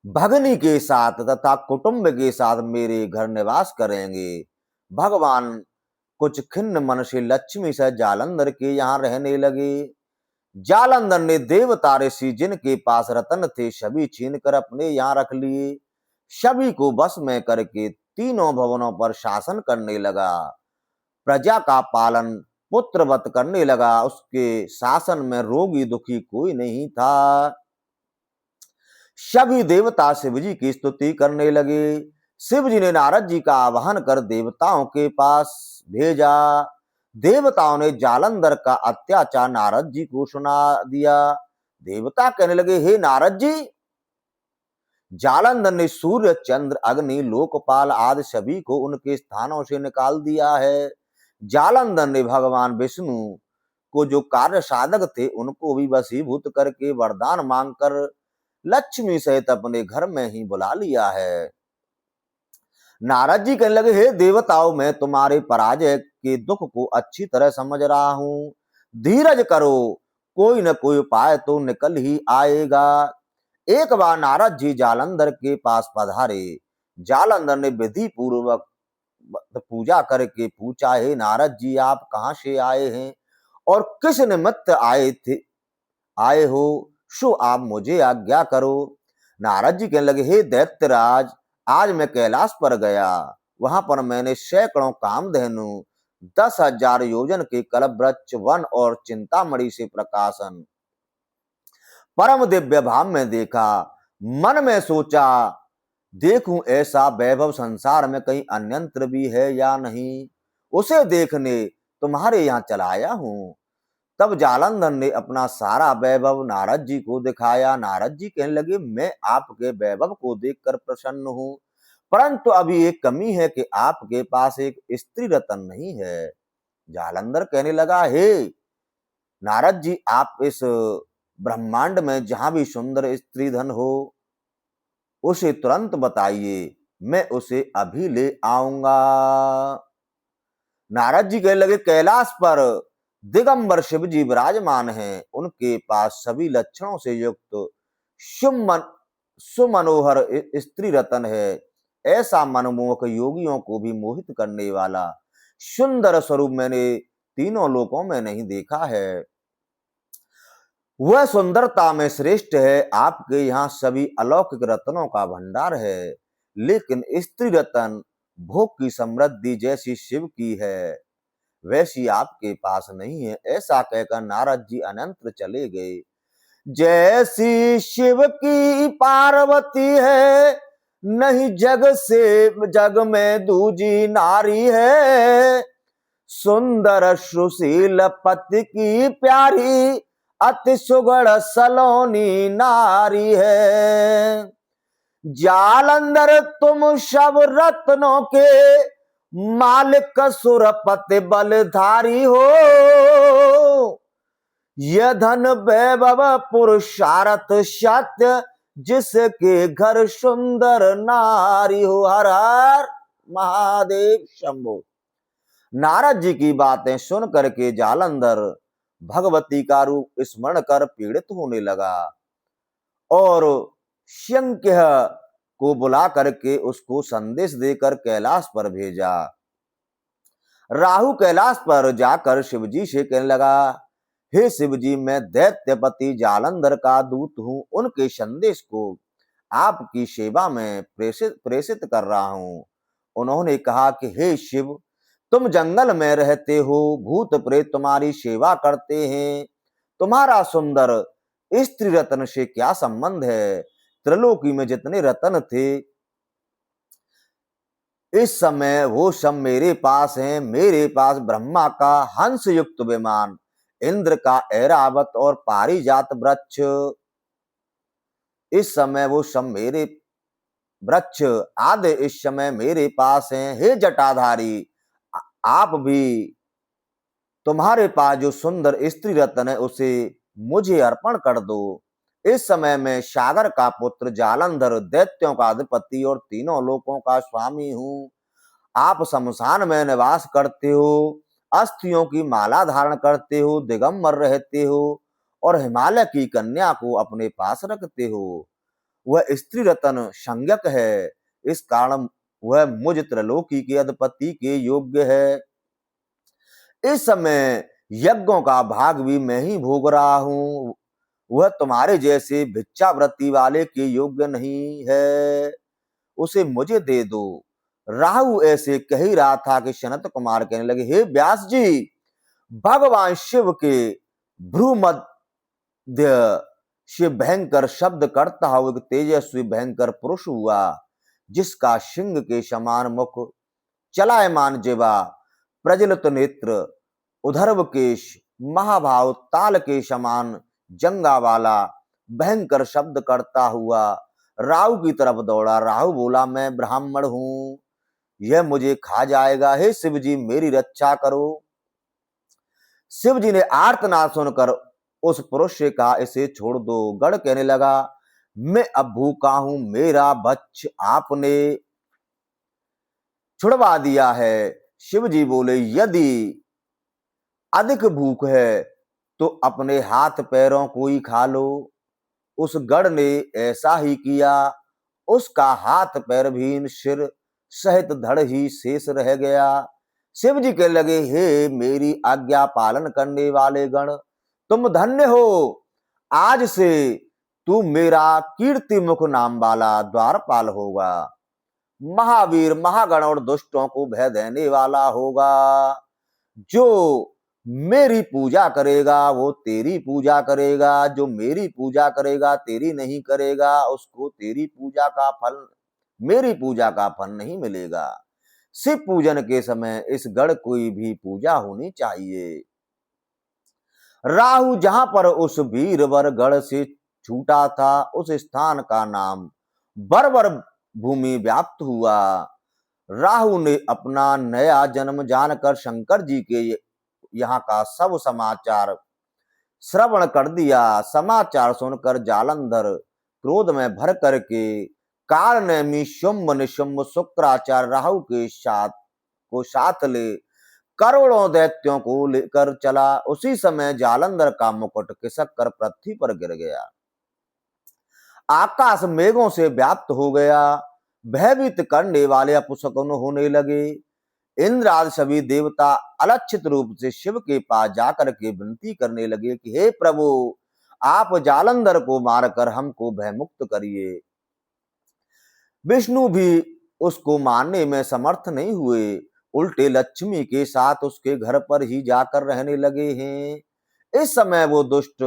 S1: भगनी के साथ तथा कुटुंब के साथ मेरे घर निवास करेंगे। भगवान कुछ खिन्न मन से लक्ष्मी से जालंधर के यहाँ रहने लगे। जालंधर ने देवता ऋषि जिनके पास रतन थे सभी छीन कर अपने यहाँ रख लिए। सभी को बस में करके तीनों भवनों पर शासन करने लगा। प्रजा का पालन पुत्रवत करने लगा। उसके शासन में रोगी दुखी कोई नहीं था। सभी देवता शिव जी की स्तुति करने लगे। शिव जी ने नारद जी का आवाहन कर देवताओं के पास भेजा। देवताओं ने जालंधर का अत्याचार नारद जी को सुना दिया। देवता कहने लगे, हे नारद जी, जालंधर ने सूर्य चंद्र अग्नि लोकपाल आदि सभी को उनके स्थानों से निकाल दिया है। जालंधर ने भगवान विष्णु को जो कार्य साधक थे उनको भी वशीभूत करके वरदान मांगकर लक्ष्मी सहित अपने घर में ही बुला लिया है। नारद जी कहने लगे, हे देवताओं, मैं तुम्हारे पराजय के दुख को अच्छी तरह समझ रहा हूं। धीरज करो, कोई न कोई उपाय तो निकल ही आएगा। एक बार नारद जी जालंधर के पास पधारे। जालंधर ने विधि पूर्वक पूजा करके पूछा, हे नारद जी, आप कहां से आए हैं और किस निमित्त आए हो, सो आप मुझे आज्ञा करो। नारद जी कहने लगे, हे दैत्यराज, आज मैं कैलाश पर गया। वहां पर मैंने सैकड़ों कामधेनु, 10,000 योजन के कल्प वृक्ष, वन और चिंतामणि से प्रकाशन परम दिव्य भाव में देखा। मन में सोचा, देखूं ऐसा वैभव संसार में कहीं अन्यंत्र भी है या नहीं। उसे देखने तुम्हारे यहाँ चलाया हूं। तब जालंधर ने अपना सारा वैभव नारद जी को दिखाया। नारद जी कहने लगे, मैं आपके वैभव को देखकर प्रसन्न हूं, परंतु अभी एक कमी है कि आपके पास एक स्त्री रत्न नहीं है। जालंधर कहने लगा, हे नारद जी, आप इस ब्रह्मांड में जहां भी सुंदर स्त्री धन हो उसे तुरंत बताइए, मैं उसे अभी ले आऊंगा। नारद जी कहने लगे, कैलाश पर दिगंबर शिव जी विराजमान हैं, उनके पास सभी लक्षणों से युक्त सुमनोहर स्त्री रतन है। ऐसा मनमोहक योगियों को भी मोहित करने वाला सुंदर स्वरूप मैंने तीनों लोकों में नहीं देखा है। वह सुंदरता में श्रेष्ठ है। आपके यहाँ सभी अलौकिक रत्नों का भंडार है, लेकिन स्त्री रतन भोग की समृद्धि जैसी शिव की है वैसी आपके पास नहीं है। ऐसा कहकर नारद जी अनंत चले गए। जैसी शिव की पार्वती है, नहीं जग में दूजी नारी है। सुंदर सुशील पति की प्यारी, अति सुगढ़ सलोनी नारी है। जालंधर तुम सब रत्नों के मालिक सुरपति बलधारी हो। यह धन वैभव पुरुषार्थ सत्य, जिसके घर सुंदर नारी हो। हर हर महादेव शंभो। नारद जी की बातें सुन करके जालंधर भगवती का रूप स्मरण कर पीड़ित होने लगा और शंख्य को बुला करके उसको संदेश देकर कैलाश पर भेजा। राहु कैलाश पर जाकर शिवजी से कहने लगा, हे शिवजी, मैं दैत्यपति जालंधर का दूत हूं, उनके संदेश को आपकी सेवा में प्रेषित कर रहा हूं। उन्होंने कहा कि हे शिव, तुम जंगल में रहते हो, भूत प्रेत तुम्हारी सेवा करते हैं, तुम्हारा सुंदर स्त्री रत्न से क्या संबंध है? त्रिलोकी में जितने रत्न थे इस समय वो सब मेरे पास हैं। मेरे पास ब्रह्मा का हंस युक्त विमान, इंद्र का ऐरावत और पारिजात वृक्ष, इस समय वो सब मेरे वृक्ष आदि इस समय मेरे पास हैं। हे जटाधारी, आप भी, तुम्हारे पास जो सुंदर स्त्री रत्न है उसे मुझे अर्पण कर दो। इस समय मैं सागर का पुत्र जालंधर, दैत्यों का अधिपति और तीनों लोकों का स्वामी हूँ। आप शमशान में निवास करते हो, अस्थियों की माला धारण करते हो, दिगंबर रहते हो और हिमालय की कन्या को अपने पास रखते हो। वह स्त्री रत्न संज्ञक है, इस कारण वह मुझ त्रिलोकी के अधिपति के योग्य है। इस समय यज्ञों का भाग भी मैं ही भोग रहा हूं। वह तुम्हारे जैसे भिक्षावृत्ति वाले के योग्य नहीं है, उसे मुझे दे दो। राहु ऐसे कह ही रहा था कि सनत कुमार कहने लगे, हे व्यास जी, भगवान शिव के भ्रूमध्य से भयंकर शब्द करता हुआ एक तेजस्वी भयंकर पुरुष हुआ, जिसका सिंह के समान मुख, चलायमान जिवा, प्रज्वलित नेत्र, उधर्व केश, महाभाव ताल के समान जंगा वाला भयंकर शब्द करता हुआ राहु की तरफ दौड़ा। राहु बोला, मैं ब्राह्मण हूं, यह मुझे खा जाएगा। हे शिव जी, मेरी रक्षा करो। शिव जी ने आर्तनाद सुनकर उस पुरुष से कहा, इसे छोड़ दो। गढ़ कहने लगा, मैं अब भूखा हूं, मेरा भक्ष आपने छुड़वा दिया है। शिव जी बोले, यदि अधिक भूख है तो अपने हाथ पैरों को ही खा लो। उस गढ़ ने ऐसा ही किया, उसका हाथ पैर भी सिर सहित धड़ ही शेष रह गया। शिव जी कहने लगे, हे मेरी आज्ञा पालन करने वाले गण, तुम धन्य हो। आज से तू मेरा कीर्ति मुख नाम वाला द्वारपाल होगा, महावीर, महागण और दुष्टों को भय देने वाला होगा। जो मेरी पूजा करेगा वो तेरी पूजा करेगा, जो मेरी पूजा करेगा तेरी नहीं करेगा, उसको तेरी पूजा का फल, मेरी पूजा का फल नहीं मिलेगा। शिव पूजन के समय इस गढ़ की भी पूजा होनी चाहिए। राहु जहां पर उस वीरवर गढ़ से छूटा था, उस स्थान का नाम बर्बर भूमि व्याप्त हुआ। राहु ने अपना नया जन्म जानकर शंकर जी के यहाँ का सब समाचार श्रवण कर दिया। समाचार सुनकर जालंधर क्रोध में भर करके कालनेमी शुंभ निशुंभ शुक्राचार्य राहु के साथ ले करोड़ों दैत्यों को लेकर चला। उसी समय जालंधर का मुकुट खिसक कर पृथ्वी पर गिर गया। आकाश मेघों से व्याप्त हो गया। भयभीत करने वाले अपशकुन होने लगे। इंद्र आदि सभी देवता अलक्षित रूप से शिव के पास जाकर के विनती करने लगे कि हे प्रभु, आप जालंधर को मारकर हमको भयमुक्त करिए। विष्णु भी उसको मारने में समर्थ नहीं हुए, उल्टे लक्ष्मी के साथ उसके घर पर ही जाकर रहने लगे हैं। इस समय वो दुष्ट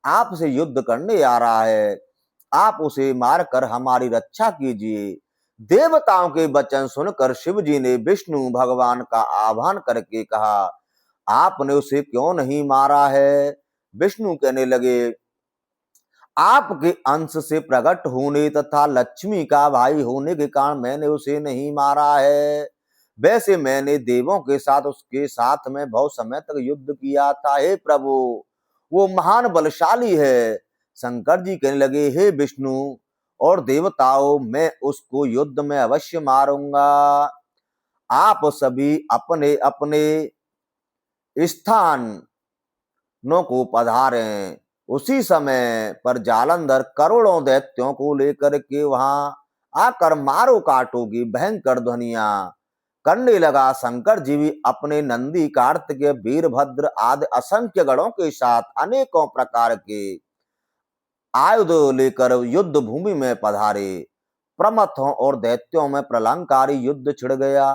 S1: आपसे युद्ध करने आ रहा है, आप उसे मारकर हमारी रक्षा कीजिए। देवताओं के वचन सुनकर शिव जी ने विष्णु भगवान का आह्वान करके कहा, आपने उसे क्यों नहीं मारा है? विष्णु कहने लगे, आपके अंश से प्रकट होने तथा लक्ष्मी का भाई होने के कारण मैंने उसे नहीं मारा है। वैसे मैंने देवों के साथ उसके साथ में बहुत समय तक युद्ध किया था। हे प्रभु, वो महान बलशाली है। शंकर जी कहने लगे, हे विष्णु और देवताओं, मैं उसको युद्ध में अवश्य मारूंगा। आप सभी अपने अपने स्थानों को पधारें। उसी समय पर जालंधर करोड़ों दैत्यों को लेकर के वहां आकर मारो काटो की भयंकर ध्वनियां करने लगा। शंकर जी भी अपने नंदी, कार्तिकेय, वीरभद्र आदि असंख्य गणों के साथ अनेकों प्रकार के आयुध लेकर युद्ध भूमि में पधारे। प्रमथों और दैत्यों में प्रलंकारी युद्ध छिड़ गया।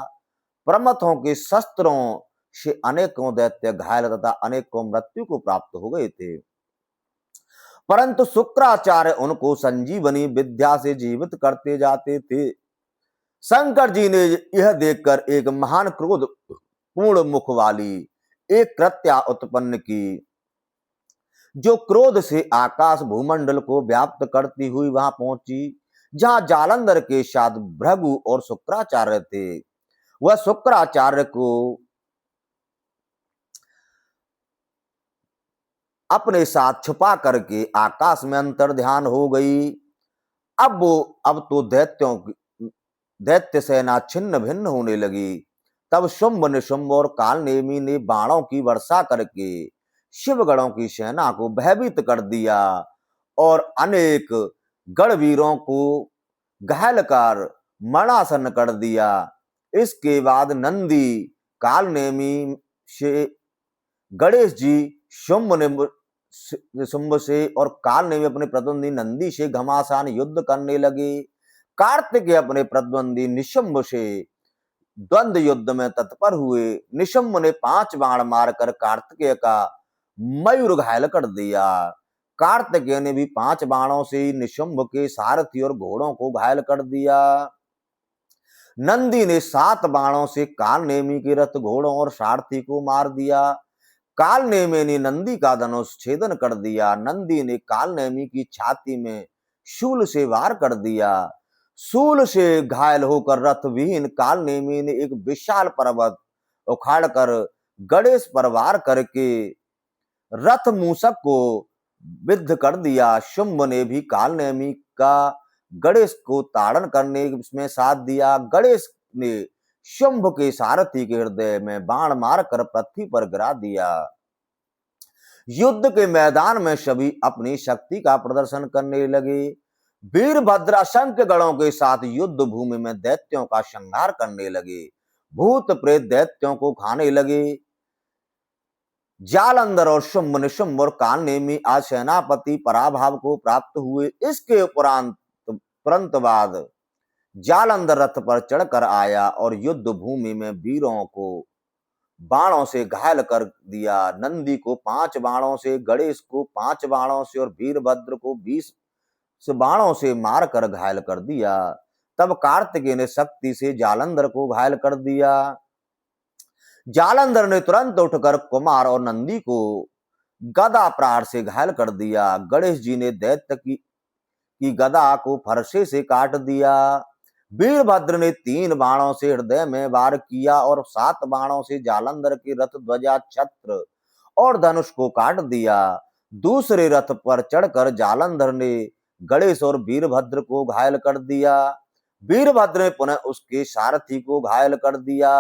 S1: प्रमथों के शस्त्रों से अनेकों दैत्य घायल तथा अनेकों मृत्यु को प्राप्त हो गए थे, परंतु शुक्राचार्य उनको संजीवनी विद्या से जीवित करते जाते थे। शंकर जी ने यह देखकर एक महान क्रोध पूर्ण मुख वाली एक कृत्या उत्पन्न की, जो क्रोध से आकाश भूमंडल को व्याप्त करती हुई वहां पहुंची जहां जालंधर के साथ भृगु और शुक्राचार्य थे। वह शुक्राचार्य को अपने साथ छुपा करके आकाश में अंतर ध्यान हो गई। अब तो दैत्य सेना छिन्न भिन्न होने लगी। तब शुंभ निशुंभ और कालनेमी ने बाणों की वर्षा करके शिवगणों की सेना को भयभीत कर दिया और अनेक गणवीरों को घायल कर मरणासन कर दिया। इसके बाद नंदी, कालनेमी से गणेश जी शुंभ से और कालनेमी अपने प्रतिद्वंदी नंदी से घमासान युद्ध करने लगे। कार्तिकेय अपने प्रतिद्वंदी निशुंभ से द्वंद्व युद्ध में तत्पर हुए। निशुंभ ने 5 बाण मारकर कार्तिकेय का मयूर घायल कर दिया। कार्तिकेय ने भी 5 बाणों से निशुंभ के सारथी और घोड़ों को घायल कर दिया। नंदी ने 7 बाणों से कालनेमी के रथ, घोड़ों और सारथी को मार दिया। कालनेमी ने नंदी का धनुष छेदन कर दिया। नंदी ने कालनेमी की छाती में शूल से वार कर दिया। शूल से घायल होकर रथ विहीन कालनेमी ने एक विशाल पर्वत उखाड़कर गणेश पर वार करके रथ मूषक को विद्ध कर दिया। शुंभ ने भी कालनेमी का गणेश को ताड़न करने में साथ दिया। गणेश ने शुंभ के सारथी के हृदय में बाण मारकर पृथ्वी पर गिरा दिया। युद्ध के मैदान में सभी अपनी शक्ति का प्रदर्शन करने लगे। वीरभद्र असंख्य गणों के साथ युद्ध भूमि में दैत्यों का संहार करने लगे। भूत प्रेत दैत्यों को खाने लगे। जालंधर और शुंभ निशुंभ और कालनेमी आज सेनापति पराभाव को प्राप्त हुए। इसके उपरांत बाद जालंधर रथ पर चढ़कर आया और युद्ध भूमि में वीरों को बाणों से घायल कर दिया। नंदी को 5 बाणों से, गणेश को 5 बाणों से और वीरभद्र को 20 बाणों से मारकर घायल कर दिया। तब कार्तिकेय ने शक्ति से जालंधर को घायल कर दिया। जालंधर ने तुरंत उठकर कुमार और नंदी को गदा प्रहार से घायल कर दिया। गणेश जी ने दैत्य की गदा को फरसे से काट दिया। वीरभद्र ने 3 बाणों से हृदय में वार किया और 7 बाणों से जालंधर के रथ, ध्वजा, छत्र और धनुष को काट दिया। दूसरे रथ पर चढ़कर जालंधर ने गणेश और वीरभद्र को घायल कर दिया। वीरभद्र ने पुनः उसके सारथी को घायल कर दिया।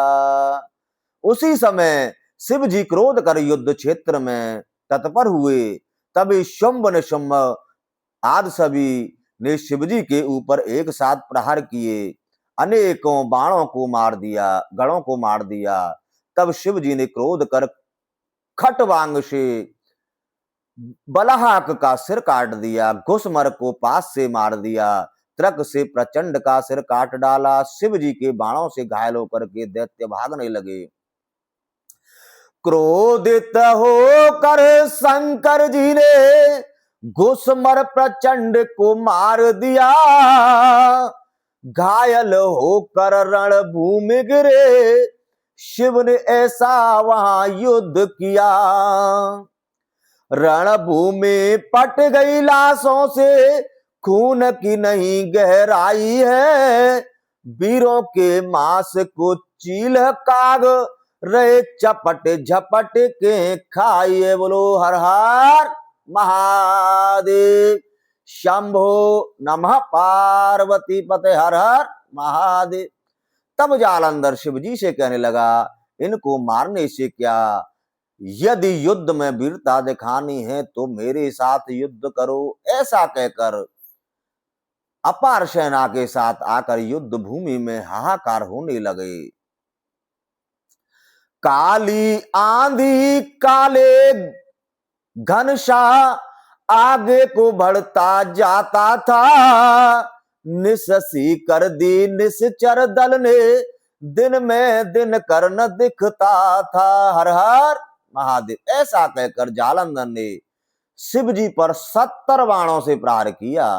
S1: उसी समय शिव जी क्रोध कर युद्ध क्षेत्र में तत्पर हुए। तभी शुंभ ने शुंभ आदि सभी ने शिवजी के ऊपर एक साथ प्रहार किए, अनेकों बाणों को मार दिया, गणों को मार दिया। तब शिव जी ने क्रोध कर खटवांग से बलहाक का सिर काट दिया, घुसमर को पास से मार दिया, त्रक से प्रचंड का सिर काट डाला। शिव जी के बाणों से घायल होकर के दैत्य भागने लगे। क्रोधित होकर शंकर जी ने घुसमर प्रचंड को मार दिया। घायल होकर रणभूमि गिरे, शिव ने ऐसा वहां युद्ध किया। रणभूमि पट गई लाशों से, खून की नहीं गहराई है। वीरों के मांस को चील काग रहे, चपट झपट के खाइए। बोलो हर हर महादेव। शंभो नमः पार्वती पते, हर हर महादेव। तब जालंधर शिव जी से कहने लगा, इनको मारने से क्या, यदि युद्ध में वीरता दिखानी है तो मेरे साथ युद्ध करो। ऐसा कहकर अपार सेना के साथ आकर युद्ध भूमि में हाहाकार होने लगे। काली आंधी काले घनशा आगे को बढ़ता जाता था। निस्सी कर दी निश्चर दल ने, दिन में दिन कर न दिखता था। हर हर महादेव। ऐसा कहकर जालंधर ने शिव जी पर 70 बाणों से प्रहार किया,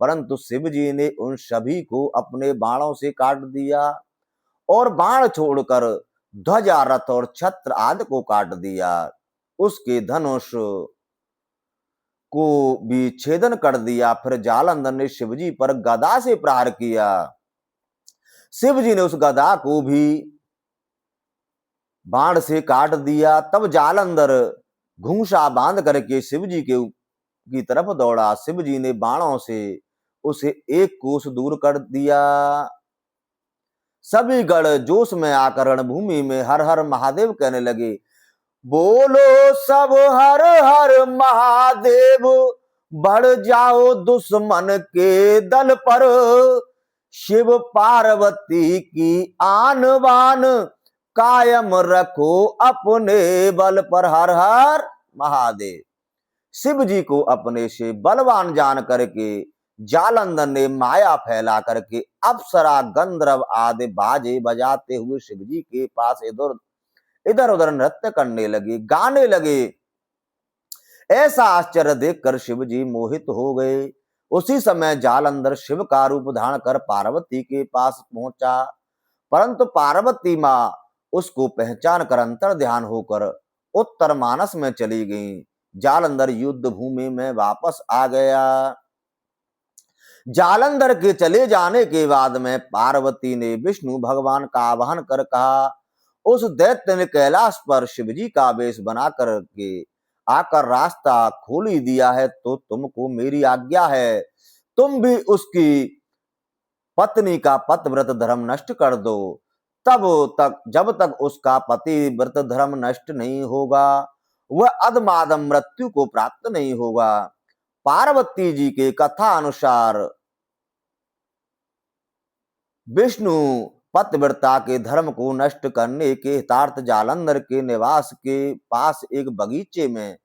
S1: परंतु शिव जी ने उन सभी को अपने बाणों से काट दिया और बाण छोड़कर ध्वजा, रथ और छत्र आदि को काट दिया। उसके धनुष को भी छेदन कर दिया। फिर जालंधर ने शिवजी पर गदा से प्रहार किया। शिवजी ने उस गदा को भी बाण से काट दिया। तब जालंधर घूंसा बांध करके शिवजी की तरफ दौड़ा। शिवजी ने बाणों से उसे एक कोस दूर कर दिया। सभी गण जोश में आकर रणभूमि में हर हर महादेव कहने लगे। बोलो सब हर हर महादेव, बढ़ जाओ दुश्मन के दल पर। शिव पार्वती की आन बान, कायम रखो अपने बल पर। हर हर महादेव। शिव जी को अपने से बलवान जान करके जालंधर ने माया फैला करके अप्सरा, गंधर्व आदि बाजे बजाते हुए शिव जी के पास इधर उधर नृत्य करने लगे, गाने लगे। ऐसा आश्चर्य देखकर शिव जी मोहित हो गए। उसी समय जालंधर शिव का रूप धारण कर पार्वती के पास पहुंचा, परंतु पार्वती मां उसको पहचान कर अंतर ध्यान होकर उत्तर मानस में चली गई। जालंधर युद्ध भूमि में वापस आ गया। जालंधर के चले जाने के बाद में पार्वती ने विष्णु भगवान का आवाहन कर कहा, उस दैत्य ने कैलाश पर शिवजी का वेश बना करके आकर रास्ता खोल ही दिया है, तो तुमको मेरी आज्ञा है, तुम भी उसकी पत्नी का पतिव्रत धर्म नष्ट कर दो। जब तक उसका पतिव्रत धर्म नष्ट नहीं होगा, वह अधमादम मृत्यु को प्राप्त नहीं होगा। पार्वती जी के कथा अनुसार विष्णु पतिव्रता के धर्म को नष्ट करने के हितार्थ जालंधर के निवास के पास एक बगीचे में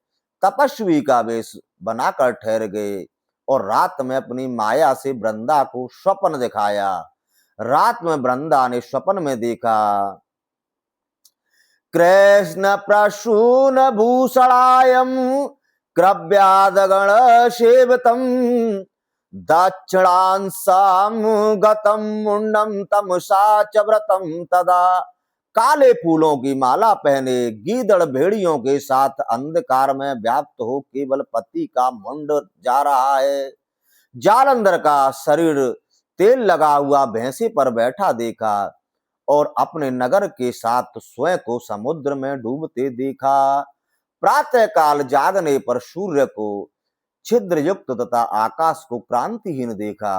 S1: तपस्वी का वेश बनाकर ठहर गए और रात में अपनी माया से वृंदा को स्वप्न दिखाया। रात में वृंदा ने स्वप्न में देखा, कृष्ण प्रसून भूषणायम क्रव्यादगण सेवतम, दक्षिणांसाम गतम मुंडम तमसा च व्रतम तदा। काले फूलों की माला पहने गीदड़ भेड़ियों के साथ अंधकार में व्याप्त हो केवल पति का मुंड जा रहा है। जालंधर का शरीर तेल लगा हुआ भैंसे पर बैठा देखा और अपने नगर के साथ स्वयं को समुद्र में डूबते देखा। प्रातः काल जागने पर सूर्य को छिद्र युक्त तथा आकाश को क्रांतिहीन देखा।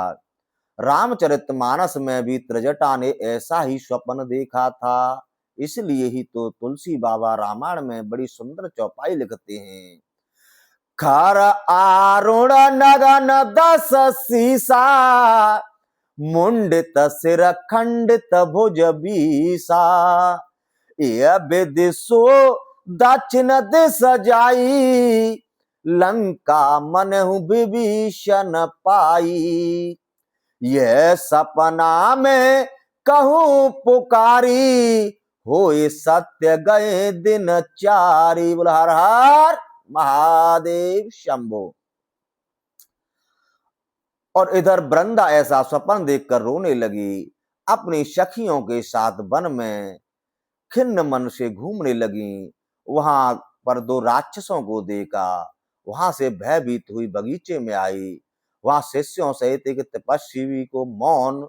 S1: रामचरितमानस में भी त्रिजटा ने ऐसा ही स्वप्न देखा था। इसलिए ही तो तुलसी बाबा रामायण में बड़ी सुंदर चौपाई लिखते हैं। खर आरुण नगन दस सीसा, मुंडित सिर खंडित भुज बीसा। यह विदिशो दक्षिण दिश जाई, लंका मनहु विभीषण पाई। यह सपना में कहूं पुकारी, होए सत्य गए दिन चारी। बोल हर हर महादेव शंभो। और इधर वृंदा ऐसा स्वप्न देखकर रोने लगी। अपनी सखियों के साथ वन में खिन्न मन से घूमने लगी। वहां पर दो राक्षसों को देखा। वहां से भयभीत हुई बगीचे में आई। वहां शिष्यों सहित एक तपस्वी को मौन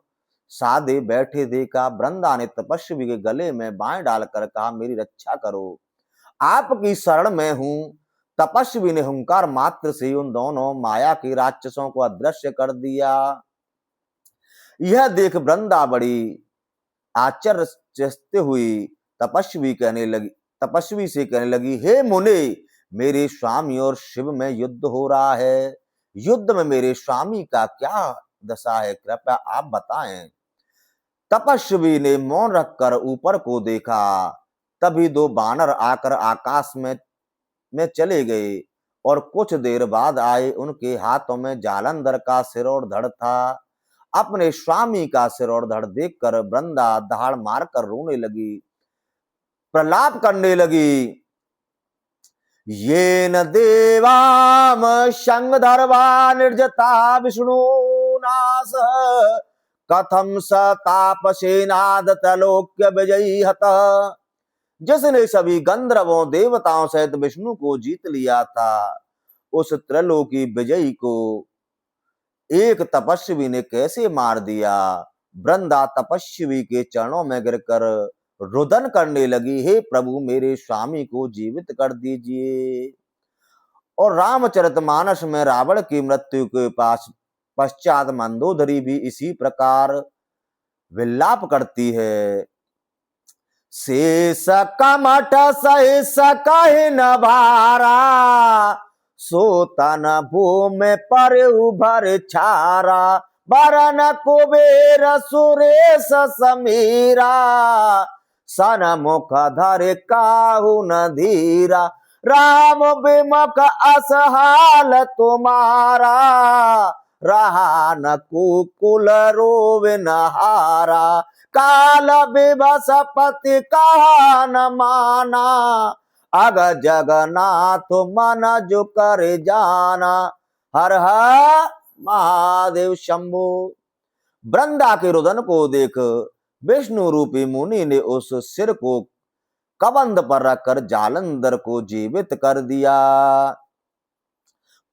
S1: साधे बैठे देखा। वृंदा ने तपस्वी के गले में बाएं डालकर कहा, मेरी रक्षा करो, आपकी शरण में हूं। तपस्वी ने हुंकार मात्र से उन दोनों माया के राक्षसों को अदृश्य कर दिया। यह देख वृंदा बड़ी आश्चर्यचकित हुई। तपस्वी से कहने लगी, हे मुने, मेरे स्वामी और शिव में युद्ध हो रहा है। युद्ध में मेरे स्वामी का क्या दशा है, कृपया आप बताएं। तपस्वी ने मौन रखकर ऊपर को देखा। तभी दो बानर आकर आकाश में चले गए और कुछ देर बाद आए। उनके हाथों में जालंधर का सिर और धड़ था। अपने स्वामी का सिर और धड़ देखकर वृंदा दहाड़ मारकर रोने लगी, प्रलाप करने लगी। ये न देवाम संग धर्वा निर्जता विष्णु नास, कथम स तापसेनाद त्रैलोक्य विजयी हत। जिसने सभी गंधर्वों देवताओं सहित विष्णु को जीत लिया था, उस त्रैलोकी विजयी को एक तपस्वी ने कैसे मार दिया। वृंदा तपस्वी के चरणों में गिरकर रुदन करने लगी, हे प्रभु, मेरे स्वामी को जीवित कर दीजिए। और रामचरितमानस में रावण की मृत्यु के पश्चात मंदोदरी भी इसी प्रकार विलाप करती है। शेष कमठ सहिस कहि न भारा, सोतन भूमि पर उभर छारा। बरन कुबेर सुरेश समीरा, सनमुख धर काहू न धीरा। राम विमुख असहाल तुम्हारा, रहा न कुकुल रोवे न हारा। काल विवश पति कहा न माना, अग जगन्नाथ मन जो कर जाना। हर हर महादेव शंभो। वृंदा के रुदन को देख विष्णु रूपी मुनि ने उस सिर को कबंध पर रखकर जालंधर को जीवित कर दिया।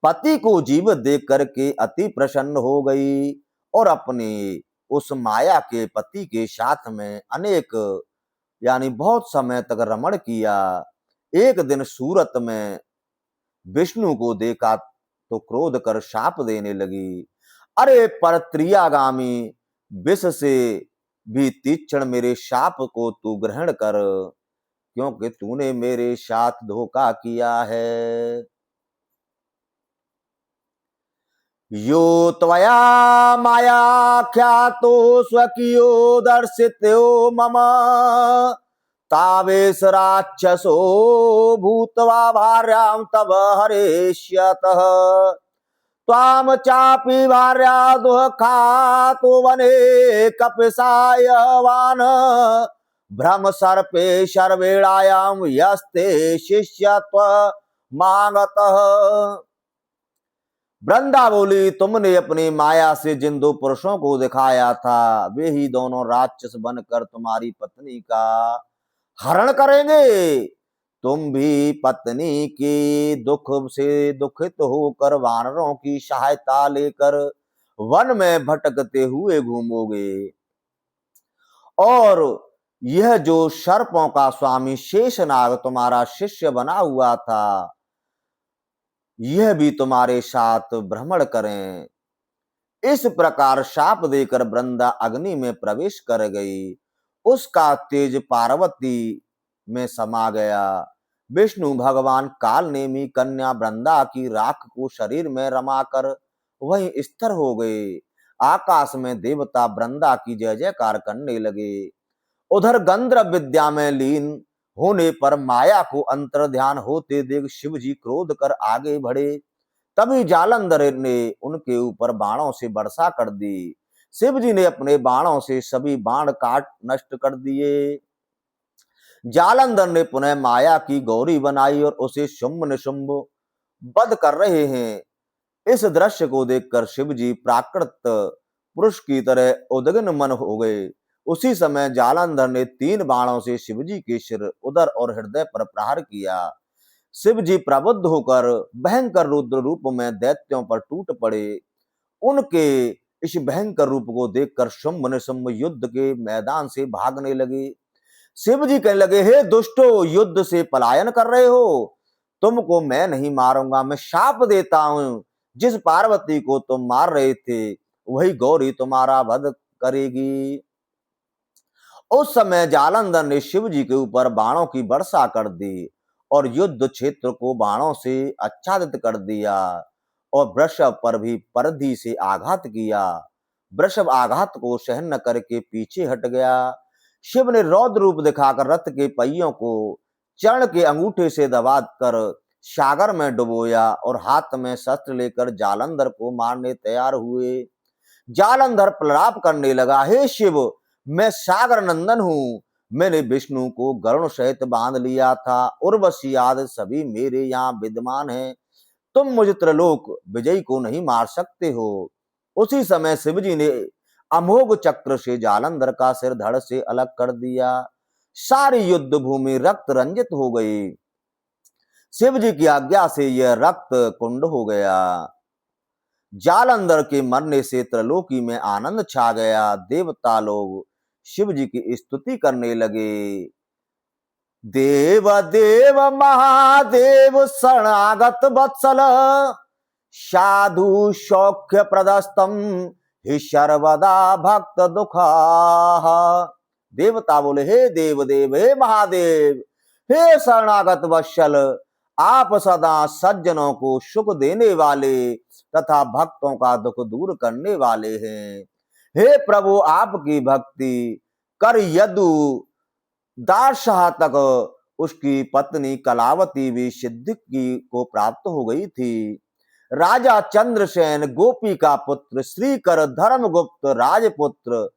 S1: पति को जीवित देख करके अति प्रसन्न हो गई और अपने उस माया के पति के साथ में अनेक यानी बहुत समय तक रमण किया। एक दिन सूरत में विष्णु को देखा तो क्रोध कर शाप देने लगी, अरे परत्रियागामी विष से भी तीक्ष्ण मेरे शाप को तू ग्रहण कर, क्योंकि तूने मेरे साथ धोखा किया है। यो त्वया माया ख्यातो स्वकीयो दर्शितो मम, तावेश राक्षसो भूत्वा भार्यां तव हरेष्यतः। त्वाम चापि भार्या दुःखातो वने कपिसायवान, भ्रम सर्पे शर्वेणायां यस्ते शिष्यत्व मागतः। वृंदा बोली, तुमने अपनी माया से जिन दो पुरुषों को दिखाया था, वे ही दोनों राक्षस बनकर तुम्हारी पत्नी का हरण करेंगे। तुम भी पत्नी के दुख से दुखित होकर वानरों की सहायता लेकर वन में भटकते हुए घूमोगे। और यह जो सर्पों का स्वामी शेषनाग तुम्हारा शिष्य बना हुआ था, यह भी तुम्हारे साथ भ्रमण करें। इस प्रकार शाप देकर वृंदा अग्नि में प्रवेश कर गई। उसका तेज पार्वती में समा गया। विष्णु भगवान काल नेमी कन्या वृंदा की राख को शरीर में रमाकर वहीं स्थिर हो गए। आकाश में देवता वृंदा की जय जयकार करने लगे। उधर गंधर्व विद्या में लीन होने पर माया को अंतर ध्यान होते देख शिव जी क्रोध कर आगे बढ़े। तभी जालंधर ने उनके ऊपर बाणों से वर्षा कर दी। शिव जी ने अपने बाणों से सभी बाण काट नष्ट कर दिए। जालंधर ने पुनः माया की गौरी बनाई और उसे शुंभ निशुंभ वध कर रहे हैं। इस दृश्य को देखकर शिव जी प्राकृत पुरुष की तरह उद्विग्न मन हो गए। उसी समय जालंधर ने 3 बाणों से शिवजी के सिर, उदर और हृदय पर प्रहार किया। शिव जी प्रबुद्ध होकर भयंकर रुद्र रूप में दैत्यों पर टूट पड़े। उनके इस भयंकर रूप को देखकर शुंभ निशुंभ युद्ध के मैदान से भागने लगे। शिव जी कहने लगे, हे दुष्टो, युद्ध से पलायन कर रहे हो? तुमको मैं नहीं मारूंगा, मैं शाप देता हूं। जिस पार्वती को तुम मार रहे थे वही गौरी तुम्हारा वध करेगी। उस समय जालंधर ने शिव जी के ऊपर बाणों की वर्षा कर दी और युद्ध क्षेत्र को बाणों से आच्छादित कर दिया और वृषभ पर भी परिधि से आघात किया। वृषभ आघात को सहन न करके पीछे हट गया। शिव ने रौद्र रूप दिखाकर रथ के पहियों को चरण के अंगूठे से दबा कर सागर में डुबोया और हाथ में शस्त्र लेकर जालंधर को मारने तैयार हुए। जालंधर प्रलाप करने लगा, हे शिव, मैं सागर नंदन हूँ। मैंने विष्णु को गरुण सहित बांध लिया था। उर्वशी आदि सभी मेरे यहाँ विद्यमान हैं। तुम मुझे त्रिलोक विजयी को नहीं मार सकते हो। उसी समय शिवजी ने अमोघ चक्र से जालंधर का सिर धड़ से अलग कर दिया। सारी युद्ध भूमि रक्त रंजित हो गई। शिव जी की आज्ञा से यह रक्त कुंड हो गया। जालंधर के मरने से त्रिलोकी में आनंद छा गया। देवता लोग शिव जी की स्तुति करने लगे। देव देव महादेव शरणागत वत्सल, साधु सौख्य प्रदस्तम ही सर्वदा भक्त दुखा। देवता बोले, हे देव देव, हे महादेव, हे शरणागत वत्सल, आप सदा सज्जनों को सुख देने वाले तथा भक्तों का दुख दूर करने वाले हैं। हे प्रभु, आपकी भक्ति कर यदु दारशाह तक उसकी पत्नी कलावती भी सिद्धि को प्राप्त हो गई थी। राजा चंद्रसेन गोपी का पुत्र, श्रीकर धर्मगुप्त राजपुत्र,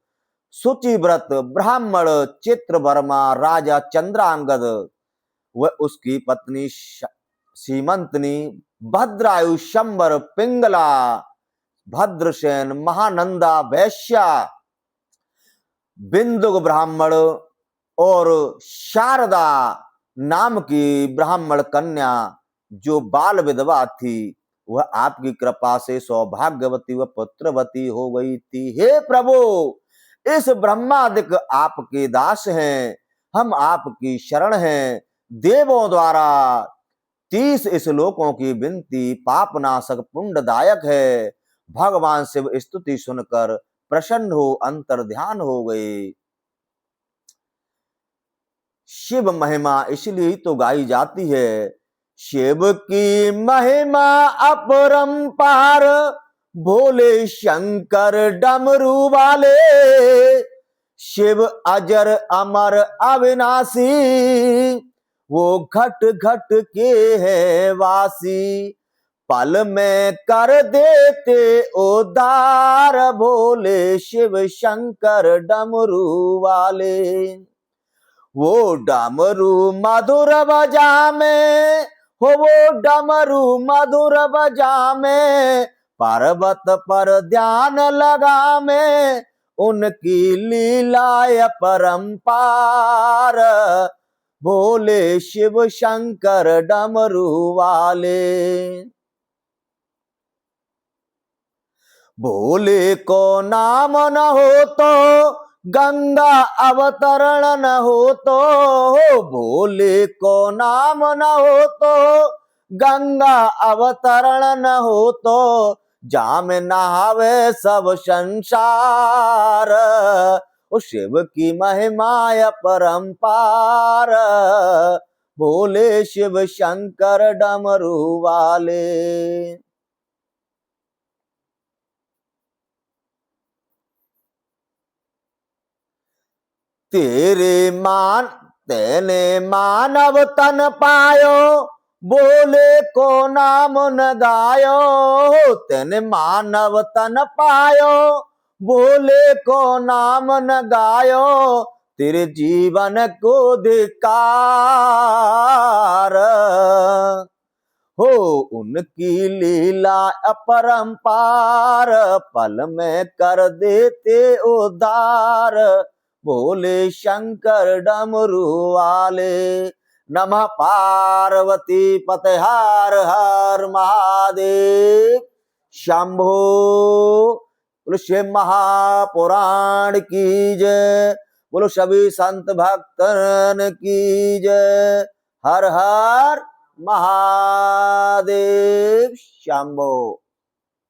S1: शुचिव्रत ब्राह्मण चित्रवर्मा राजा चंद्रांगद व उसकी पत्नी सीमंतनी, भद्रायु शंबर पिंगला, भद्रसेन, महानंदा वैश्या, बिंदुक ब्राह्मण और शारदा नाम की ब्राह्मण कन्या जो बाल विधवा थी, वह आपकी कृपा से सौभाग्यवती व पुत्रवती हो गई थी। हे प्रभु, इस ब्रह्मादिक आपके दास हैं, हम आपकी शरण हैं। देवों द्वारा 30 श्लोकों की विनती पापनाशक पुण्यदायक है। भगवान शिव स्तुति सुनकर प्रसन्न हो अंतर ध्यान हो गए। शिव महिमा इसलिए तो गाई जाती है। शिव की महिमा अपरंपार, भोले शंकर डमरू वाले। शिव अजर अमर अविनाशी, वो घट घट के है वासी। पल में कर देते उद्धार, भोले शिव शंकर डमरू वाले। वो डमरू मधुर बजा में हो, वो डमरू मधुर बजा में, पर्वत पर ध्यान लगा में, उनकी लीला परंपार, भोले शिव शंकर डमरू वाले। भोले को नाम न हो तो गंगा अवतरण न हो तो, भोले को नाम न हो तो गंगा अवतरण न हो तो, जाम नहावे सब संसार। ओ शिव की महिमा अपरंपार, भोले शिव शंकर डमरू वाले। तेने मानव तन पायो, बोले को नाम न गायो। तेने मानव तन पायो, बोले को नाम न गायो, तेरे जीवन को धिक्कार हो। उनकी लीला अपरंपार, पल में कर देते उद्धार, भोले शंकर डमरू वाले। नमः पार्वती पते हर हर महादेव शंभो। बोलो शिव महापुराण की जय, बोलो सभी संत भक्तन की जय। हर हर महादेव शंभो।